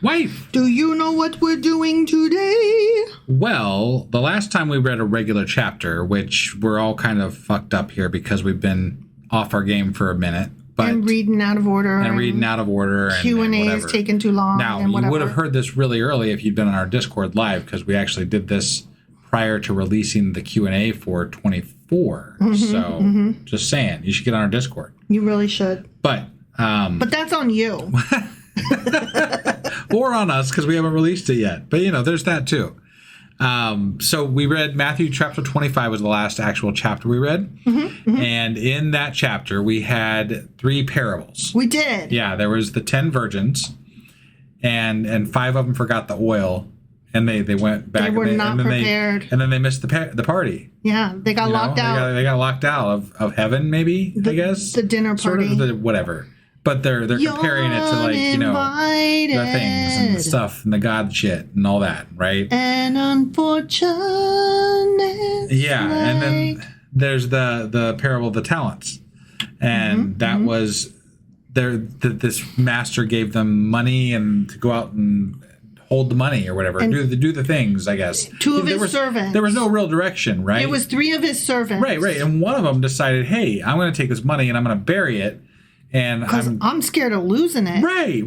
Wife. Do you know what we're doing today? Well, the last time we read a regular chapter, which we're all kind of fucked up here because we've been off our game for a minute. But, and reading out of order. And reading out of order. Q&A is taking too long. Now, and you would have heard this really early if you'd been on our Discord live, because we actually did this prior to releasing the Q&A for 24. Just saying, you should get on our Discord. You really should. But that's on you. Or on us, because we haven't released it yet. But, there's that too. So we read Matthew chapter 25 was the last actual chapter we read. And in that chapter, we had 3 parables. We did. Yeah, there was the 10 virgins, and 5 of them forgot the oil, and they went back. They were not prepared. And then they missed the party. Yeah, they got locked out. They got locked out of heaven, maybe, I guess. The dinner party. Sort of whatever. But they're comparing it to, like, the things and the stuff and the God shit and all that, right? And unfortunate. Yeah, and then there's the parable of the talents. And that was this master gave them money and to go out and hold the money or whatever, and do the things, I guess. 2 of his servants. There was no real direction, right? It was 3 of his servants. Right. And one of them decided, hey, I'm going to take this money and I'm going to bury it. And I'm scared of losing it. Right.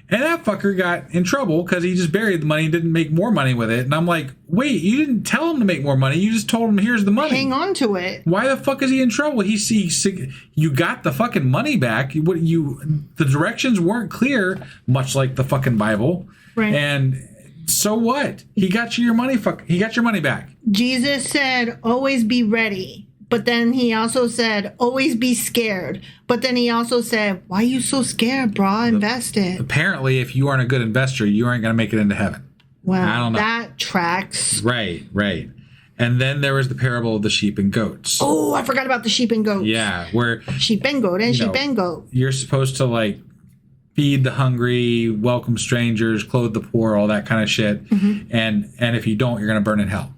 And that fucker got in trouble because he just buried the money and didn't make more money with it. And I'm like, wait, you didn't tell him to make more money. You just told him, here's the money. Hang on to it. Why the fuck is he in trouble? You got the fucking money back. The directions weren't clear, much like the fucking Bible. Right. And so what? He got you your money. He got your money back. Jesus said, always be ready. But then he also said, always be scared. But then he also said, why are you so scared, brah? Invest it. Apparently, if you aren't a good investor, you aren't going to make it into heaven. Well, I don't know. That tracks. Right. And then there was the parable of the sheep and goats. Oh, I forgot about the sheep and goats. Yeah, where... Sheep and goat and sheep and goat. You're supposed to, like, feed the hungry, welcome strangers, clothe the poor, all that kind of shit. And if you don't, you're going to burn in hell.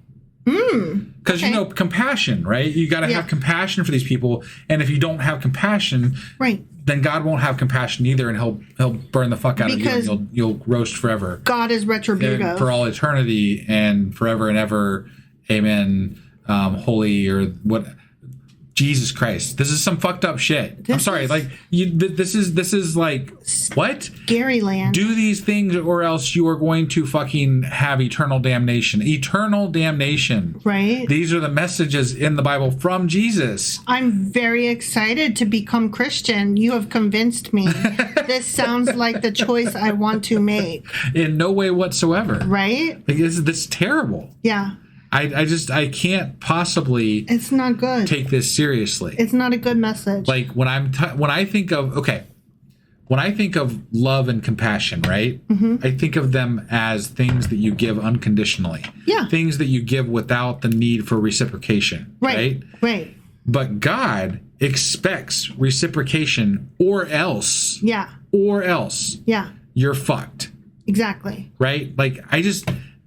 Because, compassion, right? You got to have compassion for these people. And if you don't have compassion, then God won't have compassion either, and he'll burn the fuck out of you, and you'll roast forever. God is retributive. For all eternity and forever and ever. Amen. Holy or what... Jesus Christ, this is some fucked up shit. I'm sorry, this is like, what? Scary land. Do these things or else you are going to fucking have eternal damnation. Eternal damnation. Right. These are the messages in the Bible from Jesus. I'm very excited to become Christian. You have convinced me. This sounds like the choice I want to make. In no way whatsoever. Right? Like, this is terrible. Yeah. I can't possibly. It's not good. Take this seriously. It's not a good message. Like when I think of love and compassion, right? I think of them as things that you give unconditionally. Yeah. Things that you give without the need for reciprocation. Right. But God expects reciprocation, or else. Yeah. Or else. Yeah. You're fucked. Exactly. Right. Like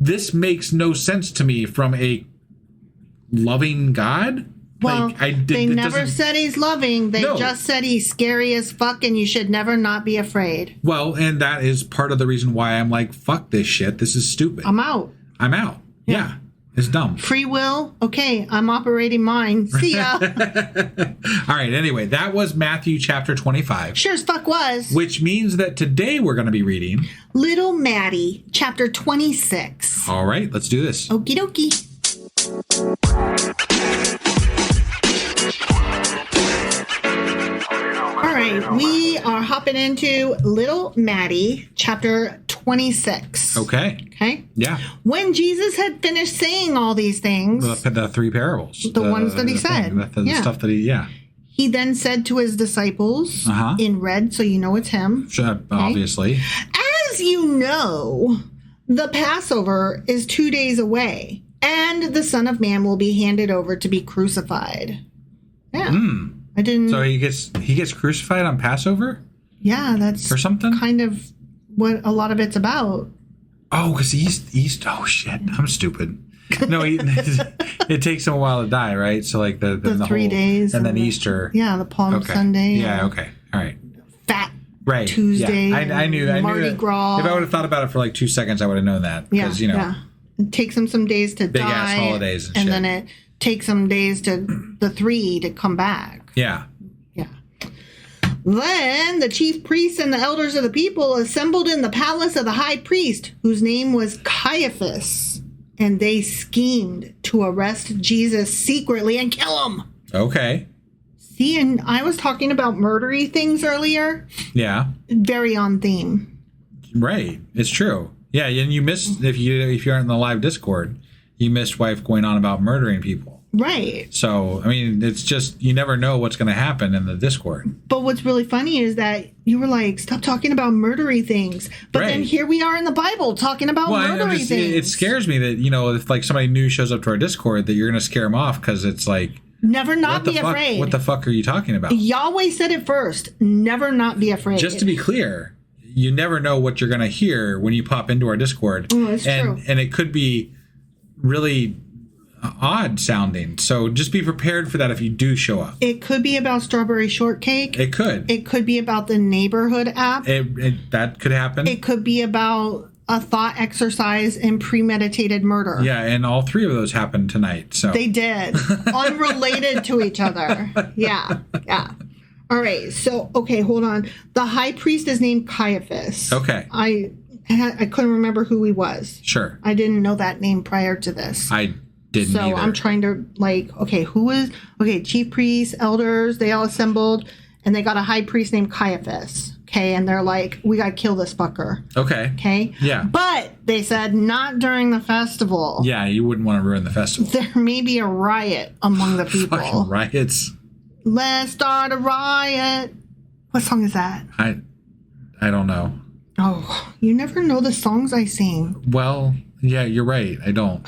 this makes no sense to me from a loving God. Well, they never said he's loving. They just said he's scary as fuck and you should never not be afraid. Well, and that is part of the reason why I'm like, fuck this shit. This is stupid. I'm out. Yeah. It's dumb. Free will? Okay, I'm operating mine. See ya. All right, anyway, that was Matthew chapter 25. Sure as fuck was. Which means that today we're going to be reading... Little Maddie, chapter 26. All right, let's do this. Okie dokie. All right, we are hopping into Little Maddie, chapter 26. Okay. Yeah. When Jesus had finished saying all these things... The 3 parables. The ones that he said. The stuff that he... He then said to his disciples, in red, so you know it's him. Sure, obviously. As you know, the Passover is 2 days away, and the Son of Man will be handed over to be crucified. Yeah. I didn't... So he gets crucified on Passover? Yeah, that's... Or something? Kind of what a lot of it's about. Oh, because he's... Oh, shit. I'm stupid. No, it takes him a while to die, right? So, like, the 3 days. And then Easter. Yeah, the Palm Sunday. Yeah, okay. All right. Fat Right. Tuesday. Yeah. I knew that. Mardi Gras. If I would have thought about it for like 2 seconds, I would have known that. Yeah. Because, you know. Yeah. It takes them some days to Big die. ass holidays and and shit. then it takes some days to the 3 to come back. Yeah. Yeah. Then the chief priests and the elders of the people assembled in the palace of the high priest, whose name was Caiaphas, and they schemed to arrest Jesus secretly and kill him. Okay. See, and I was talking about murdery things earlier. Yeah. Very on theme. Right. It's true. Yeah, and you missed, if you aren't in the live Discord, you missed wife going on about murdering people. Right. So, I mean, it's just, you never know what's going to happen in the Discord. But what's really funny is that you were like, stop talking about murdery things. But then Right. here we are in the Bible talking about murdery things. It scares me that, you know, if like somebody new shows up to our Discord, that you're going to scare them off because it's like, Never not be fuck, afraid. what the fuck are you talking about? Yahweh said it first. Never not be afraid. Just to be clear, you never know what you're going to hear when you pop into our Discord. Oh, that's true. And it could be really odd sounding. So just be prepared for that if you do show up. It could be about strawberry shortcake. It could. It could be about the neighborhood app. That could happen. It could be about a thought exercise in premeditated murder. Yeah, and all 3 of those happened tonight. So They did. Unrelated to each other. Yeah. Yeah. All right. So, okay, hold on. The high priest is named Caiaphas. Okay. I couldn't remember who he was. Sure. I didn't know that name prior to this. I didn't So either. I'm trying to chief priests, elders, they all assembled and they got a high priest named Caiaphas. Okay. And they're like, we got to kill this fucker. Okay. Okay. Yeah. But they said not during the festival. Yeah, you wouldn't want to ruin the festival. There may be a riot among the people. Fucking riots. Let's start a riot. What song is that? I don't know. Oh, you never know the songs I sing. Well, yeah, you're right. I don't.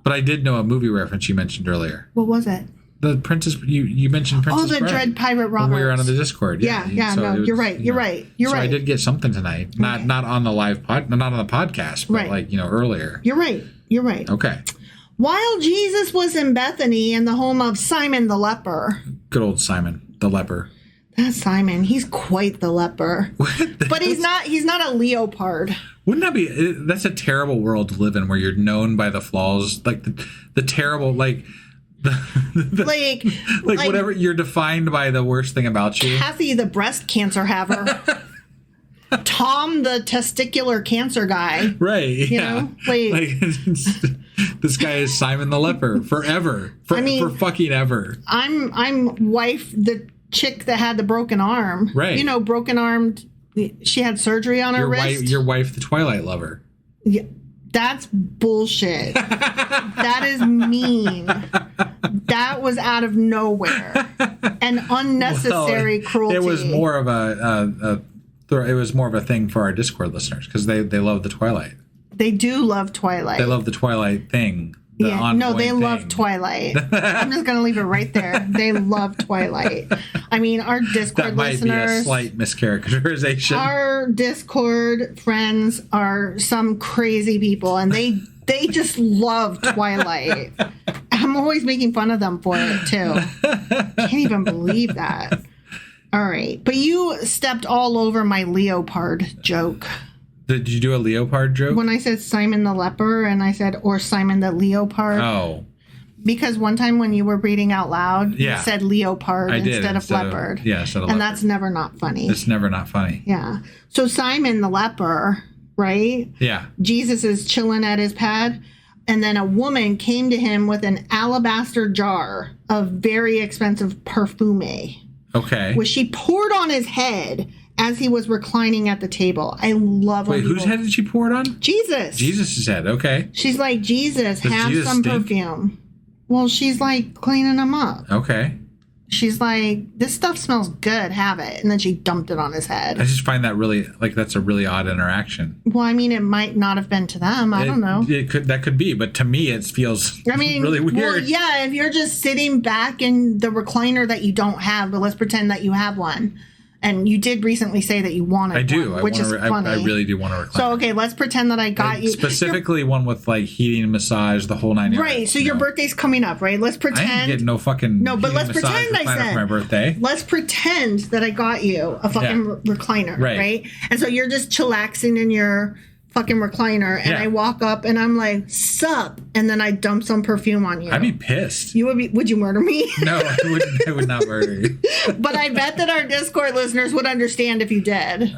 But I did know a movie reference you mentioned earlier. What was it? The Princess. You mentioned Princess. Oh, the Bride Dread Pirate Roberts. when we were on the Discord. Yeah, So no, it was, you're right. You're right. You're so right. I did get something tonight. Not on the live not on the podcast, but Right. like, you know, earlier. You're right. You're right. Okay. While Jesus was in Bethany in the home of Simon the leper. Good old Simon the leper. That's Simon. He's quite the leper. But he's not a leopard. Wouldn't that be? That's a terrible world to live in, where you're known by the flaws, like the terrible, like Like whatever, you're defined by the worst thing about you. Kathy, the breast cancer haver. Tom, the testicular cancer guy. Right? Yeah. know, like this guy is Simon the leper forever. For fucking ever. I'm wife, the chick that had the broken arm. Right. You know, broken armed. She had surgery on her wrist. Your wife, the Twilight lover. Yeah, that's bullshit. That is mean. That was out of nowhere. An unnecessary cruelty. It was more of a thing for our Discord listeners because they love the Twilight. They do love Twilight. They love the Twilight thing. Yeah, no, they ongoing love thing. Twilight. I'm just going to leave it right there. They love Twilight. I mean, our Discord That might listeners. be a slight mischaracterization. Our Discord friends are some crazy people, and they just love Twilight. I'm always making fun of them for it, too. Can't even believe that. All right. But you stepped all over my leopard joke. Did you do a leopard joke? When I said Simon the leper, and I said, or Simon the leopard. Oh. Because one time when you were reading out loud, Yeah. you said leopard I did, instead of leopard. Instead of and leopard. that's never not funny. It's never not funny. Yeah. So Simon the leper, right? Yeah. Jesus is chilling at his pad, and then a woman came to him with an alabaster jar of very expensive perfume, Okay. which she poured on his head as he was reclining at the table. I love when Wait, whose people- head did she pour it on? Jesus. Jesus' head. Okay. She's like, Jesus, Does have Jesus some stink? perfume. Well, she's like cleaning him up. Okay. She's like, this stuff smells good, have it. And then she dumped it on his I head. just find that really, that's a really odd interaction. Well, I mean, it might not have been to them. I don't know. That could be, but to me, it feels really weird. Well, yeah, if you're just sitting back in the recliner that you don't have, but let's pretend that you have one. And you did recently say that you wanted I do. one, which is funny. I really do want a recliner. So, okay, let's pretend that I got you. Specifically one with like heating and massage, the whole 9 yards. Right, so your birthday's coming up, right? Let's pretend. I ain't getting no fucking No, but let's heating massage pretend I recliner said. for my birthday. Let's pretend that I got you a fucking recliner, right? And so you're just chillaxing in your fucking recliner, and I walk up and I'm like, sup? And then I dump some perfume on you. I'd be pissed. Would you murder me? No, I would not murder you. But I bet that our Discord listeners would understand if you did.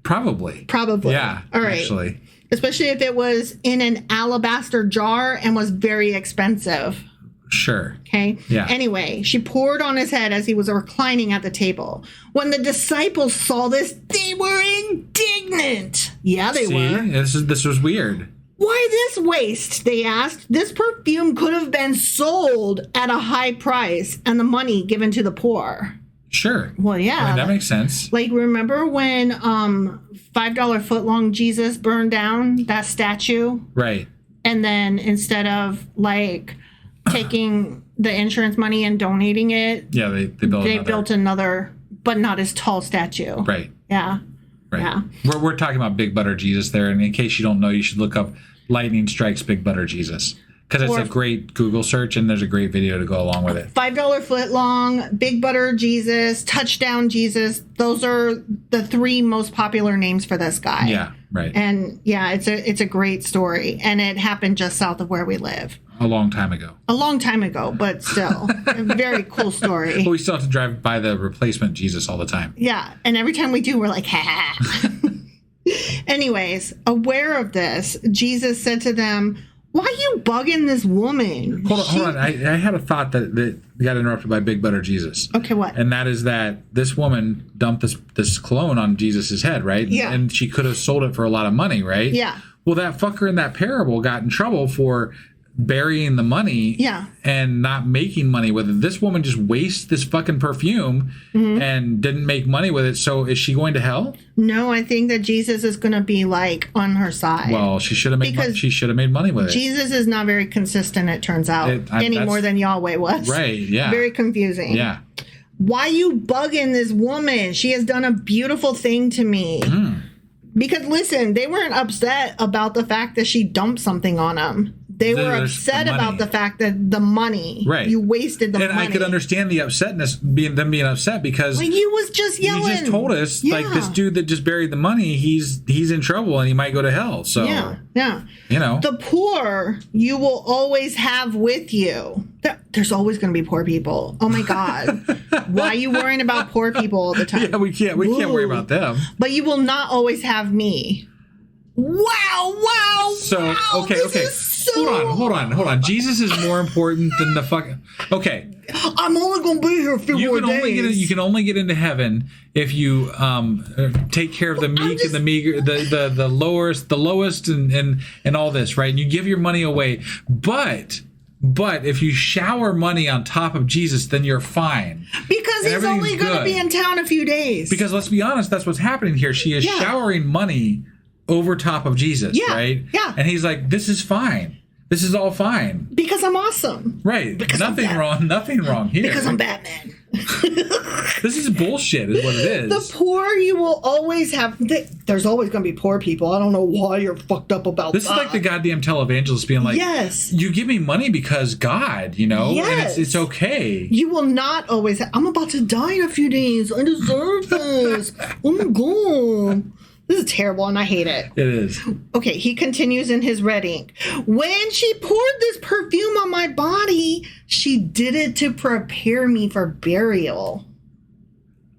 Probably. Yeah. All right. Actually. Especially if it was in an alabaster jar and was very expensive. Sure. Okay. Yeah. Anyway, she poured on his head as he was reclining at the table. When the disciples saw this, they were indignant. Yeah, they were. This was weird. Why this waste? They asked. This perfume could have been sold at a high price and the money given to the poor. Sure. Well, yeah. I mean, that makes sense. Like, remember when $5 footlong Jesus burned down that statue? Right. And then instead of like taking the insurance money and donating it, they built another, but not as tall statue. Right. Yeah. Right. Yeah. We're talking about Big Butter Jesus there, and in case you don't know, you should look up Lightning Strikes Big Butter Jesus, because it's a great Google search and there's a great video to go along with it. $5 footlong, Big Butter Jesus, Touchdown Jesus. Those are the 3 most popular names for this guy. Yeah. Right. And yeah, it's a great story, and it happened just south of where we live. A long time ago. But still, a very cool story. But we still have to drive by the replacement Jesus all the time. Yeah, and every time we do, we're like, ha. Anyways, aware of this, Jesus said to them, why are you bugging this woman? Hold on. I had a thought that got interrupted by Big Butter Jesus. Okay, what? And that is that this woman dumped this cologne on Jesus's head, right? Yeah. And she could have sold it for a lot of money, right? Yeah. Well, that fucker in that parable got in trouble for burying the money and not making money with it. This woman just wastes this fucking perfume and didn't make money with it. So is she going to hell? No, I think that Jesus is going to be like on her side. Well, she should have made money with it. Jesus is not very consistent, it turns out, any more than Yahweh was. Right, yeah. Very confusing. Yeah. Why you bugging this woman? She has done a beautiful thing to me. Because listen, they weren't upset about the fact that she dumped something on them. They were upset about the fact that the money, you wasted the money. And I could understand the upsetness, them being upset, because you was just yelling. You just told us, like, this dude that just buried the money, he's in trouble and he might go to hell. So yeah. You know, the poor you will always have with you. There's always going to be poor people. Oh my God. Why are you worrying about poor people all the time? Yeah, we can't worry about them. But you will not always have me. Wow. So, okay. Hold on. Jesus is more important than the fucking... Okay. I'm only going to be here a few more days. You can only get into heaven if you take care of the meek and the meager, the lowest and all this, right? And you give your money away. But if you shower money on top of Jesus, then you're fine. Because he's only going to be in town a few days. Because let's be honest, that's what's happening here. She is showering money over top of Jesus, right? Yeah. And he's like, this is fine. This is all fine. Because I'm awesome. Right. Because nothing wrong here. Because I'm Batman. This is bullshit is what it is. The poor you will always have. There's always going to be poor people. I don't know why you're fucked up about this. This is like the goddamn televangelist being like, yes, you give me money because God, you know, and it's okay. You will not always I'm about to die in a few days. I deserve this. Oh my God. This is terrible, and I hate it. It is. Okay, he continues in his red ink. When she poured this perfume on my body, she did it to prepare me for burial.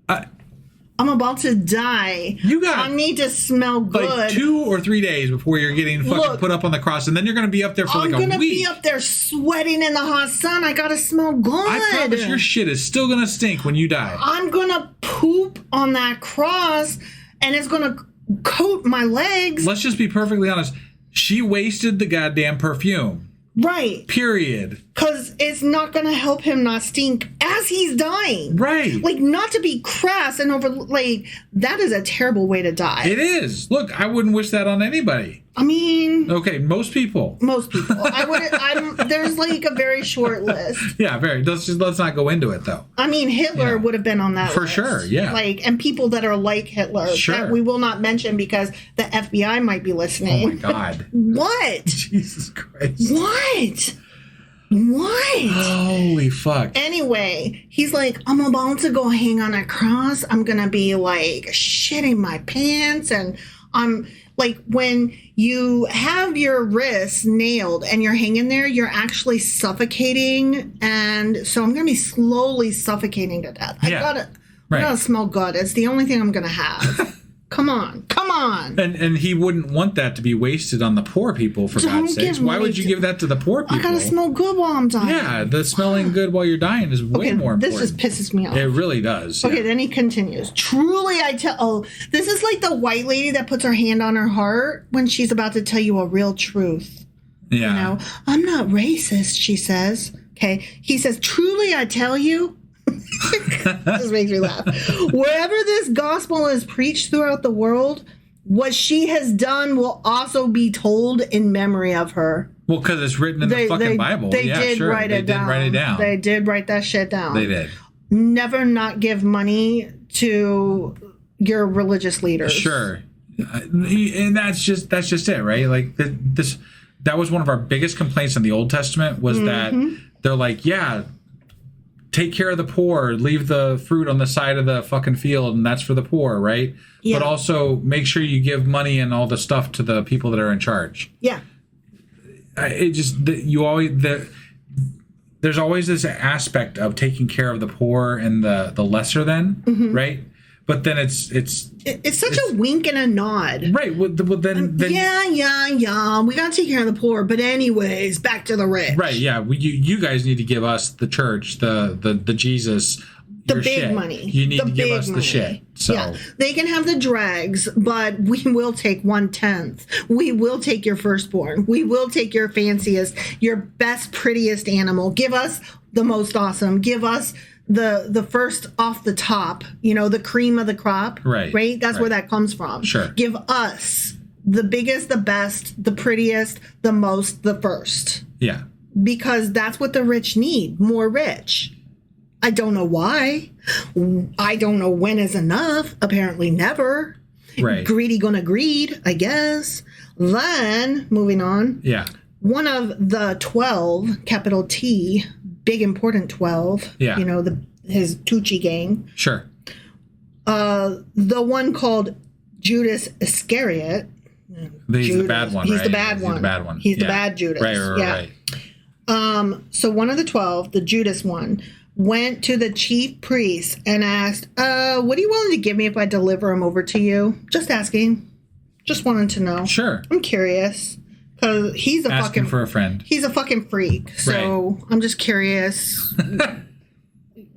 I'm about to die. I need to smell good. Like 2 or 3 days before you're getting fucking put up on the cross, and then you're going to be up there for like a week. I'm going to be up there sweating in the hot sun. I got to smell good. I promise your shit is still going to stink when you die. I'm going to poop on that cross, and it's going to coat my legs. Let's just be perfectly honest. She wasted the goddamn perfume. Right. Period. Because it's not going to help him not stink as he's dying. Right. Like, not to be crass and over, like, that is a terrible way to die. It is. Look, I wouldn't wish that on anybody. I mean... Okay, most people. There's, like, a very short list. Yeah, very. Let's not go into it, though. I mean, Hitler would have been on that For list. sure, yeah. Like, and people that are like Hitler that we will not mention because the FBI might be listening. Oh, my God. What? Jesus Christ. What? Holy fuck. Anyway, he's like, I'm about to go hang on a cross. I'm going to be like shitting my pants. And I'm like, when you have your wrists nailed and you're hanging there, you're actually suffocating. And so I'm going to be slowly suffocating to death. I gotta smell good. It's the only thing I'm going to have. Come on. And he wouldn't want that to be wasted on the poor people, for God's sakes. Why would you give that to the poor people? I gotta smell good while I'm dying. Yeah, the smelling good while you're dying is way more important. This just pisses me off. It really does. Okay, then he continues. Truly, this is like the white lady that puts her hand on her heart when she's about to tell you a real truth. Yeah. You know, I'm not racist, she says. Okay. He says, truly, I tell you. This makes me laugh. Wherever this gospel is preached throughout the world, what she has done will also be told in memory of her. Well, because it's written in the fucking Bible. They did write it down. They did write that shit down. They did. Never not give money to your religious leaders. Sure. And that's just it, right? Like that was one of our biggest complaints in the Old Testament was that they're like, yeah, take care of the poor, leave the fruit on the side of the fucking field, and that's for the poor, right? Yeah. But also make sure you give money and all the stuff to the people that are in charge. Yeah. There's always this aspect of taking care of the poor and the lesser than, right? But then it's such a wink and a nod. Right. Well, then yeah. We got to take care of the poor. But anyways, back to the rich. Right. Yeah. You guys need to give us the church, the Jesus, the big shit. Money. You need to give us the shit. So yeah, they can have the dregs, but we will take 1/10. We will take your firstborn. We will take your fanciest, your best, prettiest animal. Give us the most awesome. Give us the first off the top, the cream of the crop. Right? That's where that comes from. Sure. Give us the biggest, the best, the prettiest, the most, the first. Yeah. Because that's what the rich need. More rich. I don't know why. I don't know when is enough. Apparently never. Right. Greedy gonna greed, I guess. Then, moving on. Yeah. One of the 12, capital T, big important 12. Yeah. His Tucci gang. Sure. The one called Judas Iscariot. He's the bad one, right? He's the bad one. He's the bad one. He's the bad Judas. Right. So one of the 12, the Judas one, went to the chief priest and asked, what are you willing to give me if I deliver him over to you? Just asking. Just wanted to know. Sure. I'm curious. Because he's asking for a friend. He's a fucking freak. So I'm just curious.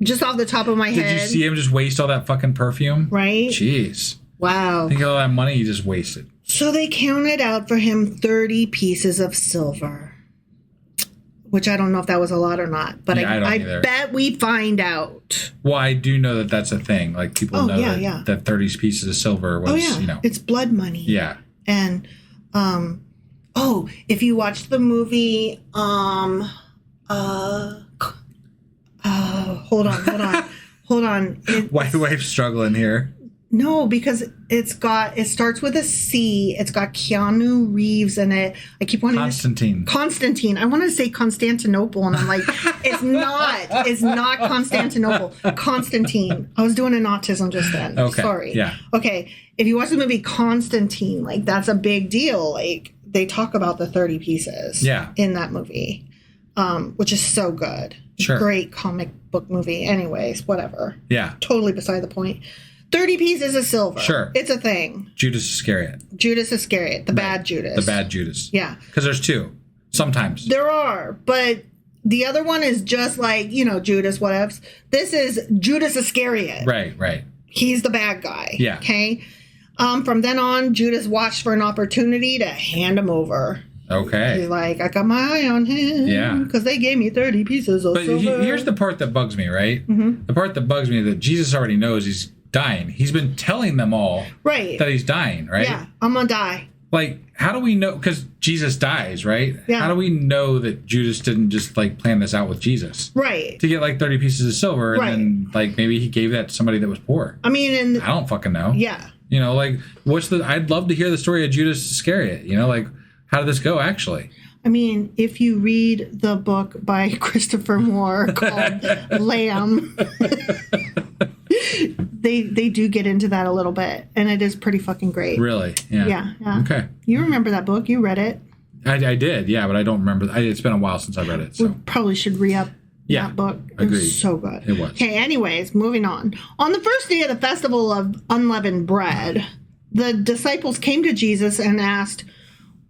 Just off the top of my head. Did you see him just waste all that fucking perfume? Right? Jeez. Wow. Think of all that money he just wasted. So they counted out for him 30 pieces of silver. Which I don't know if that was a lot or not. But I bet we find out. Well, I do know that that's a thing. Like, people know that 30 pieces of silver was, It's blood money. Yeah. And, if you watch the movie, hold on. White wife struggling here. No, because it starts with a C. It's got Keanu Reeves in it. I keep wanting Constantine. I want to say Constantinople, and I'm like, it's not. It's not Constantinople. Constantine. I was doing an autism just then. Okay. Sorry. Yeah. Okay. If you watch the movie Constantine, like, that's a big deal. Like, they talk about the 30 pieces. Yeah. In that movie, which is so good. Sure. Great comic book movie. Anyways, whatever. Yeah. Totally beside the point. 30 pieces of silver. Sure. It's a thing. Judas Iscariot. The bad Judas. The bad Judas. Yeah. Because there's two. Sometimes. There are, but the other one is just like, Judas, whatevs. This is Judas Iscariot. Right. He's the bad guy. Yeah. Okay? From then on, Judas watched for an opportunity to hand him over. Okay. He's like, I got my eye on him. Yeah. Because they gave me 30 pieces of silver. Here's the part that bugs me, right? Mm-hmm. The part that bugs me is that Jesus already knows he's dying. He's been telling them all that he's dying, right? Yeah, I'm going to die. Like, how do we know? Because Jesus dies, right? Yeah. How do we know that Judas didn't just, like, plan this out with Jesus? Right. To get, like, 30 pieces of silver, and then, like, maybe he gave that to somebody that was poor. I mean, I don't fucking know. Yeah. You know, like, I'd love to hear the story of Judas Iscariot. You know, like, how did this go, actually? I mean, if you read the book by Christopher Moore called Lamb, they do get into that a little bit, and it is pretty fucking great. Really? Yeah. Yeah. Okay. You remember that book? You read it. I did, yeah, but I don't remember. It's been a while since I read it. So. We probably should re-up that book. It was so good. It was. Okay, anyways, moving on. On the first day of the festival of unleavened bread, the disciples came to Jesus and asked,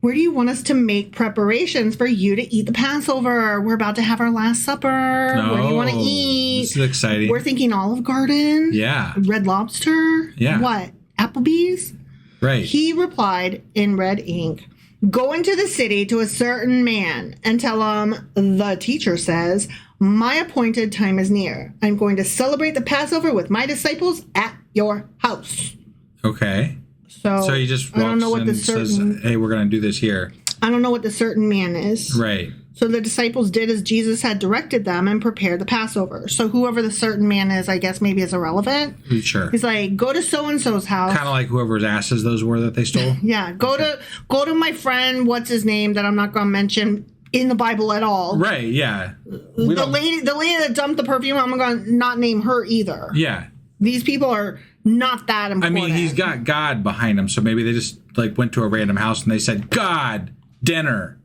where do you want us to make preparations for you to eat the Passover? We're about to have our Last Supper. Where do you want to eat? This is exciting. We're thinking Olive Garden. Yeah. Red Lobster. Yeah. What? Applebee's? Right. He replied in red ink, go into the city to a certain man and tell him, the teacher says, my appointed time is near. I'm going to celebrate the Passover with my disciples at your house. Okay. So he just walks and says, hey, we're going to do this here. I don't know what the certain man is. Right. So the disciples did as Jesus had directed them and prepared the Passover. So whoever the certain man is, I guess maybe is irrelevant. Sure. He's like, go to so-and-so's house. Kind of like whoever's asses those were that they stole. Yeah. Go to my friend, what's his name, that I'm not going to mention in the Bible at all. Right, yeah. The lady that dumped the perfume, I'm going to not name her either. Yeah. These people are not that important. I mean, he's got God behind him, so maybe they just like went to a random house and they said, God, dinner,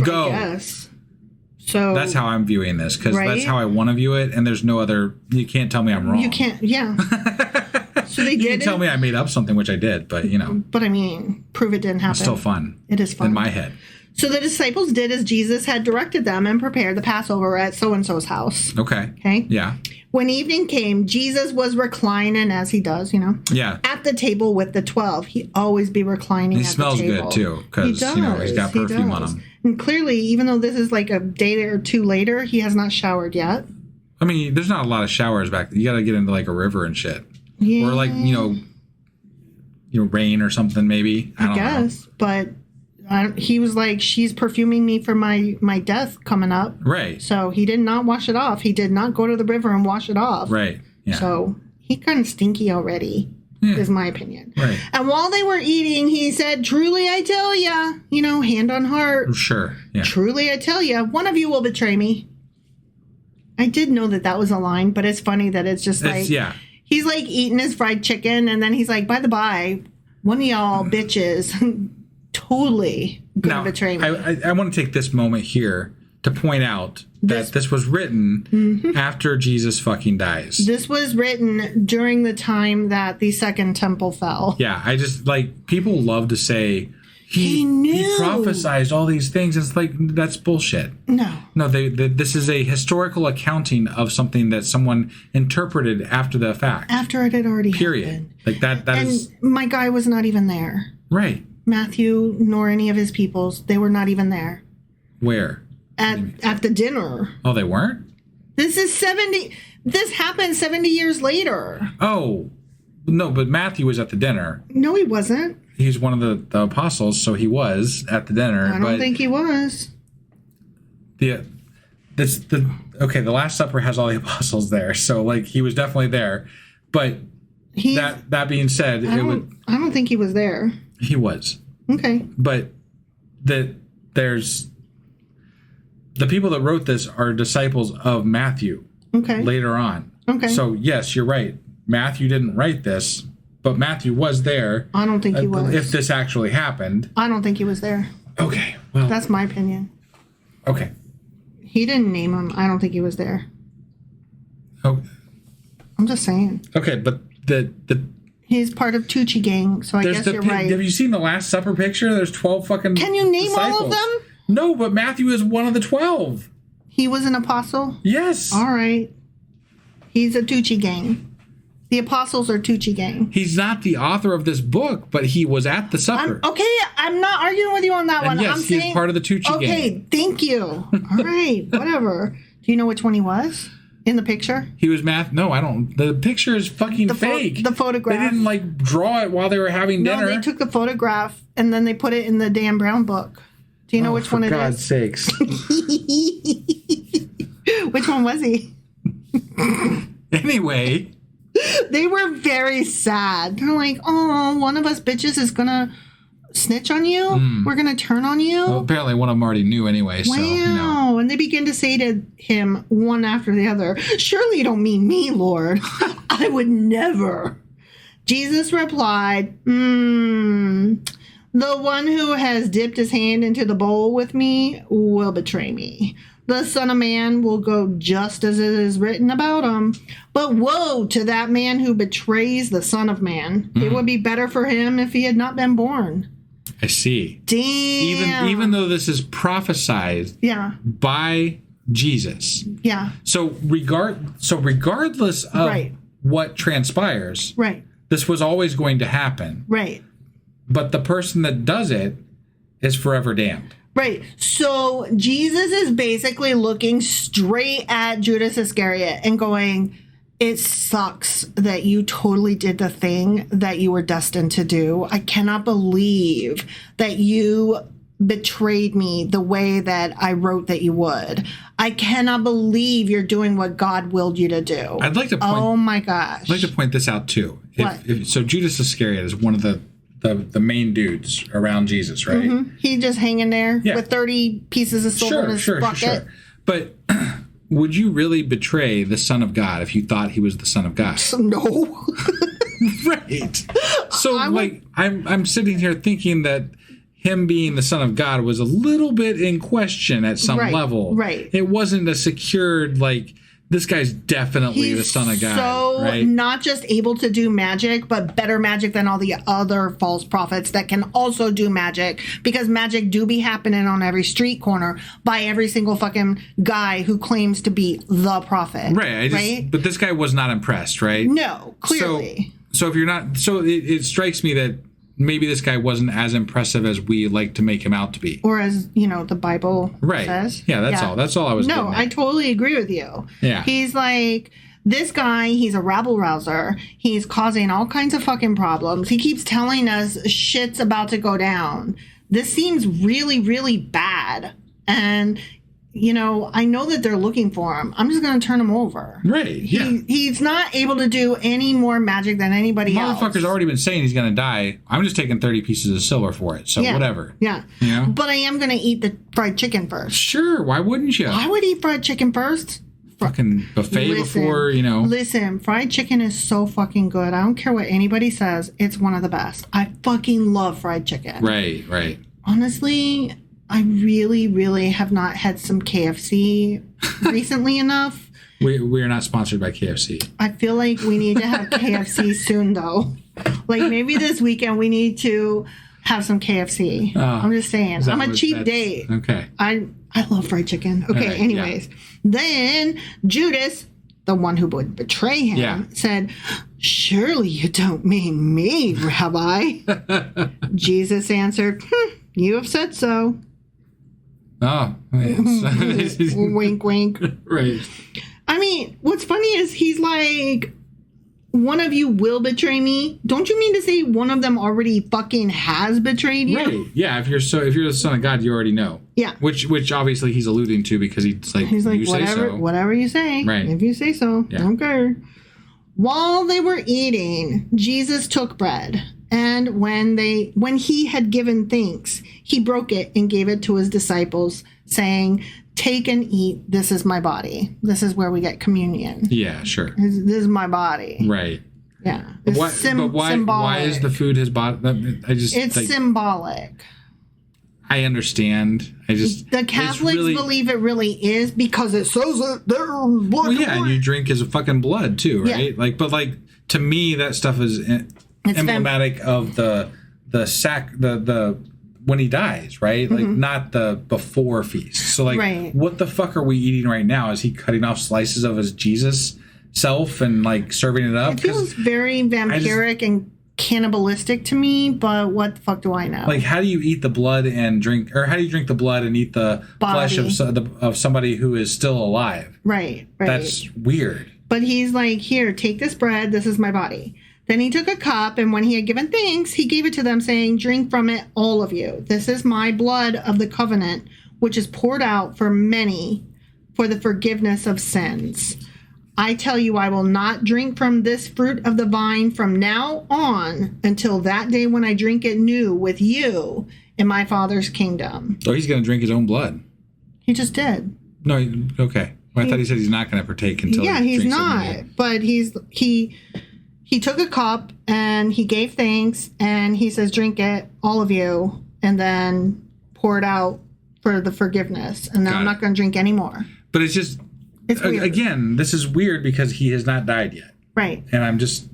go. Yes. So that's how I'm viewing this, because that's how I want to view it, and there's no other, you can't tell me I'm wrong. You can't, yeah. So they did. You can tell me I made up something, which I did, but you know. But I mean, prove it didn't happen. It's still fun. It is fun. In my head. So the disciples did as Jesus had directed them and prepared the Passover at so-and-so's house. Okay. Okay? Yeah. When evening came, Jesus was reclining, as he does, you know, at the table with the 12. He'd always be reclining at the table. He smells good, too, because, you know, he's got perfume on him. And clearly, even though this is like a day or two later, he has not showered yet. I mean, there's not a lot of showers back there. You got to get into, like, a river and shit. Yeah. Or, like, you know, rain or something, maybe. I guess, know. But he was like, she's perfuming me for my death coming up. Right. So he did not wash it off. He did not go to the river and wash it off. Right. Yeah. So he kind of stinky already, is my opinion. Right. And while they were eating, he said, truly I tell ya, you know, hand on heart. Sure. Yeah. Truly I tell ya, one of you will betray me. I did know that was a line, but it's funny that it's just like, he's like eating his fried chicken, and then he's like, by the by, one of y'all bitches totally gonna betray me. I want to take this moment here to point out that this was written after Jesus fucking dies. This was written during the time that the second temple fell. Yeah, I just, like, people love to say, he knew. He prophesied all these things. It's like, that's bullshit. No, this is a historical accounting of something that someone interpreted after the fact. After it had already Period. happened. Like that is... And my guy was not even there. Right. Matthew, nor any of his peoples, they were not even there. Where? At the dinner. Oh, they weren't? This happened 70 years later. Oh, no, but Matthew was at the dinner. No, he wasn't. He's one of the apostles, so he was at the dinner. I don't think he was. The Last Supper has all the apostles there, so like he was definitely there. But that being said, I don't think he was there. He was. Okay. But there's the people that wrote this are disciples of Matthew. Okay. Later on. Okay. So yes, you're right. Matthew didn't write this, but Matthew was there. I don't think he was. If this actually happened. I don't think he was there. Okay. Well. That's my opinion. Okay. He didn't name him. I don't think he was there. Oh. I'm just saying. Okay, but he's part of Tucci gang, so I guess you're right. Have you seen the Last Supper picture? There's 12 fucking Can you name disciples. all of them? No, but Matthew is one of the 12. He was an apostle? Yes. All right. He's a Tucci gang. The apostles are Tucci Gang. He's not the author of this book, but he was at the supper. I'm not arguing with you on that one. Yes, I'm he's saying, part of the Tucci Gang. Okay, thank you. All right, whatever. Do you know which one he was in the picture? He was No, I don't. The picture is fucking fake. The photograph. They didn't draw it while they were having dinner. No, they took the photograph and then they put it in the Dan Brown book. Do you know which one it is? For God's sakes. Which one was he? Anyway. They were very sad. They're like, oh, one of us bitches is going to snitch on you? We're going to turn on you? Well, apparently one of them already knew anyway. Wow. So, you know. And they begin to say to him one after the other, surely you don't mean me, Lord. I would never. Jesus replied, the one who has dipped his hand into the bowl with me will betray me. The Son of Man will go just as it is written about him. But woe to that man who betrays the Son of Man. It would be better for him if he had not been born. I see. Damn. Even though this is prophesied by Jesus. Yeah. So regardless of what transpires, this was always going to happen. Right. But the person that does it is forever damned. Right. So Jesus is basically looking straight at Judas Iscariot and going, it sucks that you totally did the thing that you were destined to do. I cannot believe that you betrayed me the way that I wrote that you would. I cannot believe you're doing what God willed you to do. I'd like to point, oh my gosh. I'd like to point this out too. So Judas Iscariot is one of the main dudes around Jesus, right? Mm-hmm. He's just hanging there with 30 pieces of silver in his bucket. Sure. But would you really betray the Son of God if you thought he was the Son of God? No. Right. So I'm sitting here thinking that him being the Son of God was a little bit in question at some level. Right. It wasn't a secured this guy's definitely the Son of God. So not just able to do magic, but better magic than all the other false prophets that can also do magic, because magic do be happening on every street corner by every single fucking guy who claims to be the prophet. Right. But this guy was not impressed, right? No, clearly. So if you're not, it strikes me that maybe this guy wasn't as impressive as we like to make him out to be. Or as, the Bible says. Yeah, that's all. That's all I was getting at. I totally agree with you. Yeah. He's like, this guy, he's a rabble-rouser. He's causing all kinds of fucking problems. He keeps telling us shit's about to go down. This seems really, really bad. And, I know that they're looking for him. I'm just going to turn him over. Right, yeah. He's not able to do any more magic than anybody else. Motherfucker's already been saying he's going to die. I'm just taking 30 pieces of silver for it, so whatever. Yeah. But I am going to eat the fried chicken first. Sure, why wouldn't you? I would eat fried chicken first. Fucking buffet before, Listen, fried chicken is so fucking good. I don't care what anybody says. It's one of the best. I fucking love fried chicken. Right. Honestly, I really, really have not had some KFC recently enough. We are not sponsored by KFC. I feel like we need to have KFC soon, though. Maybe this weekend we need to have some KFC. I'm just saying. I'm a cheap date. Okay. I love fried chicken. Okay, right, anyways. Yeah. Then Judas, the one who would betray him, said, surely you don't mean me, Rabbi. Jesus answered, you have said so. Oh, yes. Wink, wink. Right. I mean, what's funny is he's like, one of you will betray me. Don't you mean to say one of them already fucking has betrayed you? Right. Yeah. If you're the Son of God, you already know. Yeah. Which obviously he's alluding to, because he's like you say so. Whatever you say. Right. If you say so. Yeah. Don't care. While they were eating, Jesus took bread. And when he had given thanks, he broke it and gave it to his disciples, saying, take and eat. This is my body. This is where we get communion. Yeah, sure. This is my body. Right. Yeah. But why is the food his body? It's symbolic. I understand. The Catholics believe it really is because it says it there. Well, yeah, and you drink his fucking blood too, right? Yeah. But to me, that stuff is emblematic of the when he dies, right? Mm-hmm. Not the before feast. So what the fuck are we eating right now? Is he cutting off slices of his Jesus self and like serving it up. It feels very vampiric and cannibalistic to me, but what the fuck do I know? Like, how do you eat the blood and drink, or how do you drink the blood and eat the flesh of somebody who is still alive? Right. That's weird. But he's like, here, take this bread. This is my body. Then he took a cup, and when he had given thanks, he gave it to them, saying, drink from it, all of you. This is my blood of the covenant, which is poured out for many for the forgiveness of sins. I tell you, I will not drink from this fruit of the vine from now on until that day when I drink it new with you in my Father's kingdom. Oh, he's going to drink his own blood. He just did. No, okay. Well, I thought he said he's not going to partake until he he's drinks not. it. But he took a cup and he gave thanks and he says, drink it, all of you, and then pour it out for the forgiveness. And then I'm not going to drink anymore. But it's just, it's weird. Again, this is weird because he has not died yet. Right. And I'm just...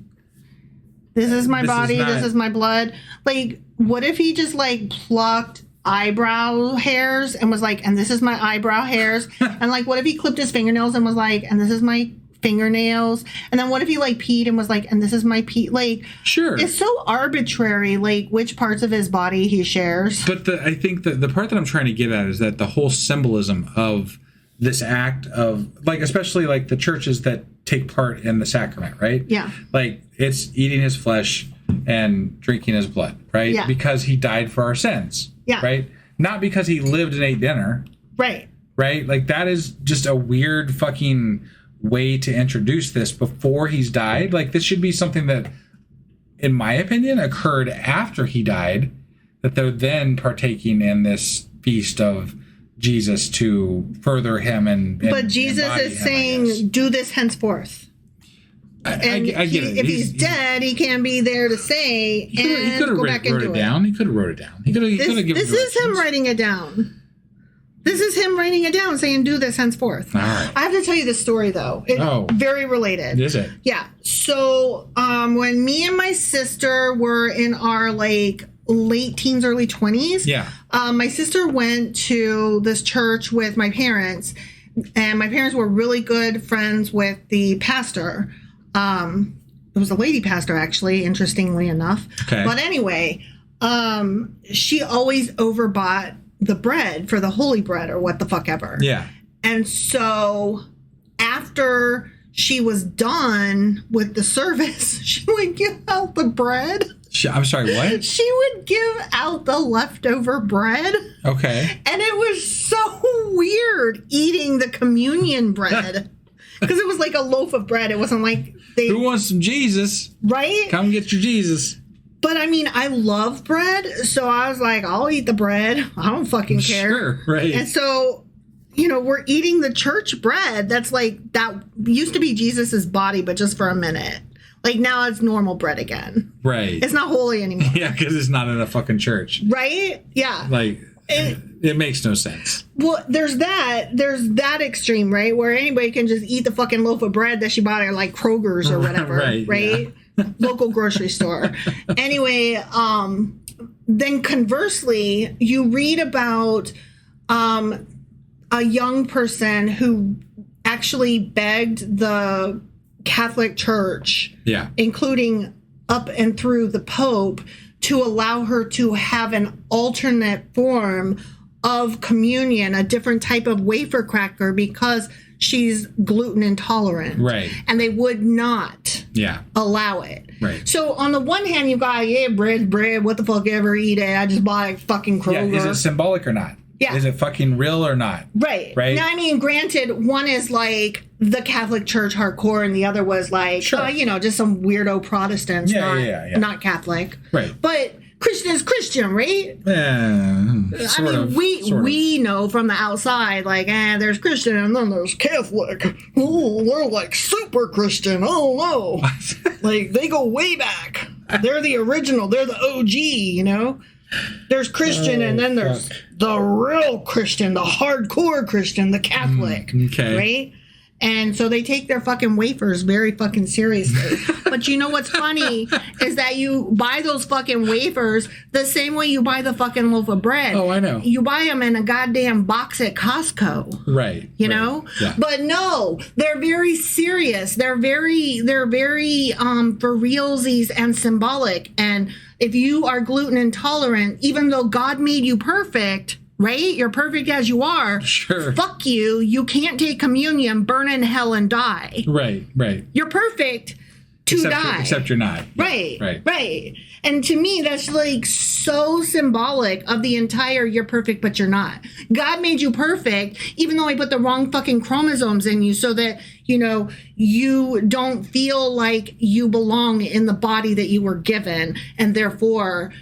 This is my body, this is my blood. Like, what if he just, like, plucked eyebrow hairs and was like, and this is my eyebrow hairs? And, like, what if he clipped his fingernails and was like, and this is my fingernails? And then what if he, like, peed and was like, and this is my pee? Like, sure. It's so arbitrary, like, which parts of his body he shares. But I think the part that I'm trying to get at is that the whole symbolism of this act of, like, especially like the churches that take part in the sacrament, right? Yeah. Like, it's eating his flesh and drinking his blood, right? Yeah. Because he died for our sins. Yeah. Right? Not because he lived and ate dinner. Right. Right? Like, that is just a weird fucking way to introduce this before he's died. Like, this should be something that, in my opinion, occurred after he died, that they're then partaking in this feast of Jesus to further him and but Jesus is saying, do this henceforth. I get it. If he's dead, he can't be there to say, and go back and do it. He could have wrote it down. He could have given This is him writing it down. This is him writing it down, saying, do this henceforth. All right. I have to tell you this story, though. It's very related. Is it? Yeah. So when me and my sister were in our, like, late teens, early 20s, my sister went to this church with my parents, and my parents were really good friends with the pastor. It was a lady pastor, actually, interestingly enough. Okay. But anyway, she always overbought the bread for the holy bread or what the fuck ever. Yeah. And so after she was done with the service, she would give out the bread. I'm sorry, what? She would give out the leftover bread. Okay. And it was so weird eating the communion bread. Because it was like a loaf of bread. It wasn't like they... Who wants some Jesus? Right? Come get your Jesus. But, I mean, I love bread. So I was like, I'll eat the bread. I don't fucking care. Sure, right. And so, you know, we're eating the church bread. That's like, that used to be Jesus's body, but just for a minute. Like, now it's normal bread again. Right. It's not holy anymore. Yeah, because it's not in a fucking church. Right? Yeah. Like, it makes no sense. Well, there's that extreme, right? Where anybody can just eat the fucking loaf of bread that she bought at, like, Kroger's or whatever. Right? Yeah. Local grocery store. Anyway, then conversely, you read about a young person who actually begged the Catholic Church, including up and through the Pope, to allow her to have an alternate form of communion, a different type of wafer cracker, because she's gluten intolerant. Right. And they would not allow it. Right. So on the one hand, you've got, bread, what the fuck ever, eat it. I just bought fucking Kroger. Yeah, is it symbolic or not? Yeah. Is it fucking real or not? Right. Right. Now, I mean, granted, one is like the Catholic Church hardcore, and the other was like, just some weirdo Protestants, not Catholic. Right. But Christian is Christian, right? Yeah. We know from the outside, like, there's Christian and then there's Catholic. Oh, they're like super Christian. Oh, no. Like, they go way back. They're the original. They're the OG, you know? There's Christian, and then there's the real Christian, the hardcore Christian, the Catholic, right? And so they take their fucking wafers very fucking seriously. But you know what's funny is that you buy those fucking wafers the same way you buy the fucking loaf of bread. Oh, I know. You buy them in a goddamn box at Costco. Right. You know? Yeah. But no, they're very serious. They're very for realsies and symbolic. And if you are gluten intolerant, even though God made you perfect, right? You're perfect as you are. Sure. Fuck you. You can't take communion, burn in hell, and die. Right. You're perfect to die. Except you're not. Right. Right. Right. And to me, that's like so symbolic of the entire you're perfect, but you're not. God made you perfect, even though he put the wrong fucking chromosomes in you so that, you know, you don't feel like you belong in the body that you were given. And therefore,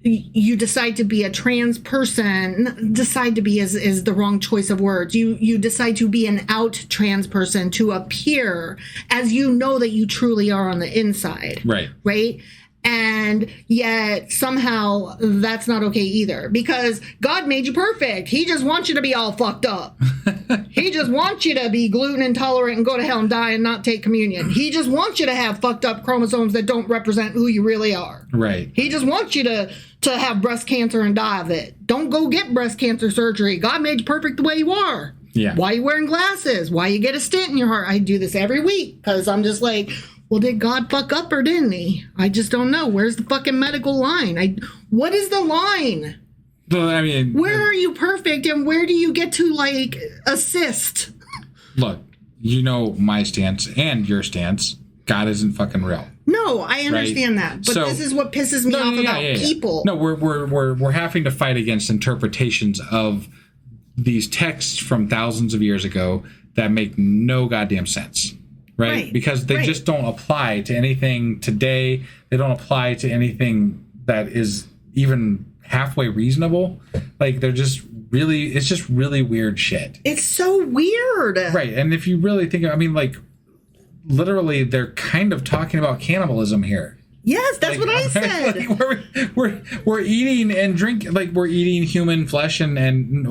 you decide to be a trans person. Decide to be is the wrong choice of words. You decide to be an out trans person to appear as you know that you truly are on the inside. Right. And yet somehow that's not okay either, because God made you perfect. He just wants you to be all fucked up. He just wants you to be gluten intolerant and go to hell and die and not take communion. He just wants you to have fucked up chromosomes that don't represent who you really are. Right. He just wants you to have breast cancer and die of it. Don't go get breast cancer surgery. God made you perfect the way you are. Yeah. Why are you wearing glasses? Why you get a stent in your heart? I do this every week because I'm just like, well, did God fuck up or didn't he? I just don't know. Where's the fucking medical line? What is the line? Well, I mean, where are you perfect and where do you get to like assist? Look, you know my stance and your stance. God isn't fucking real. No, I understand that, but this is what pisses me off about people. No, we're having to fight against interpretations of these texts from thousands of years ago that make no goddamn sense. Right? Because they just don't apply to anything today. They don't apply to anything that is even halfway reasonable. Like it's just really weird shit. It's so weird. Right. And if you really think, I mean, like, literally, they're kind of talking about cannibalism here. Yes, that's what I said. Like we're eating and drinking, like we're eating human flesh and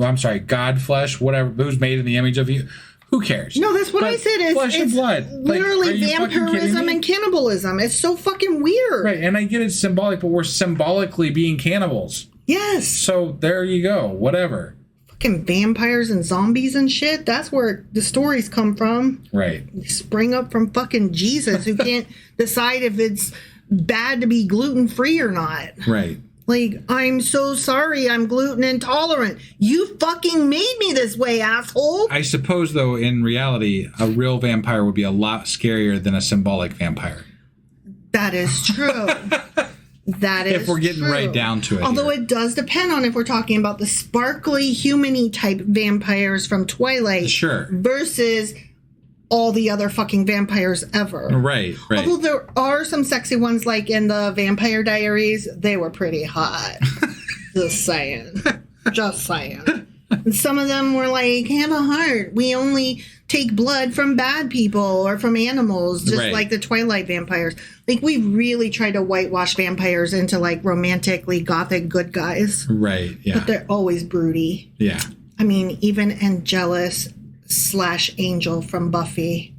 God flesh, whatever, who's made in the image of you. Who cares? No, that's what I said. Flesh and blood. Literally vampirism and cannibalism. It's so fucking weird. Right, and I get it's symbolic, but we're symbolically being cannibals. Yes. So there you go. Whatever. Fucking vampires and zombies and shit. That's where the stories come from. Right. They spring up from fucking Jesus, who can't decide if it's bad to be gluten-free or not. Right. Like, I'm so sorry, I'm gluten intolerant. You fucking made me this way, asshole. I suppose, though, in reality, a real vampire would be a lot scarier than a symbolic vampire. That is true. That is if we're getting right down to it. Although it does depend on if we're talking about the sparkly, human-y type vampires from Twilight. Sure. Versus all the other fucking vampires ever. Right. Although there are some sexy ones, like in the Vampire Diaries, they were pretty hot. Just saying. And some of them were like, have a heart. We only take blood from bad people or from animals, just like the Twilight vampires. Like, we really tried to whitewash vampires into like romantically gothic good guys. Right, yeah. But they're always broody. Yeah. I mean, even Angelus/Angel from Buffy.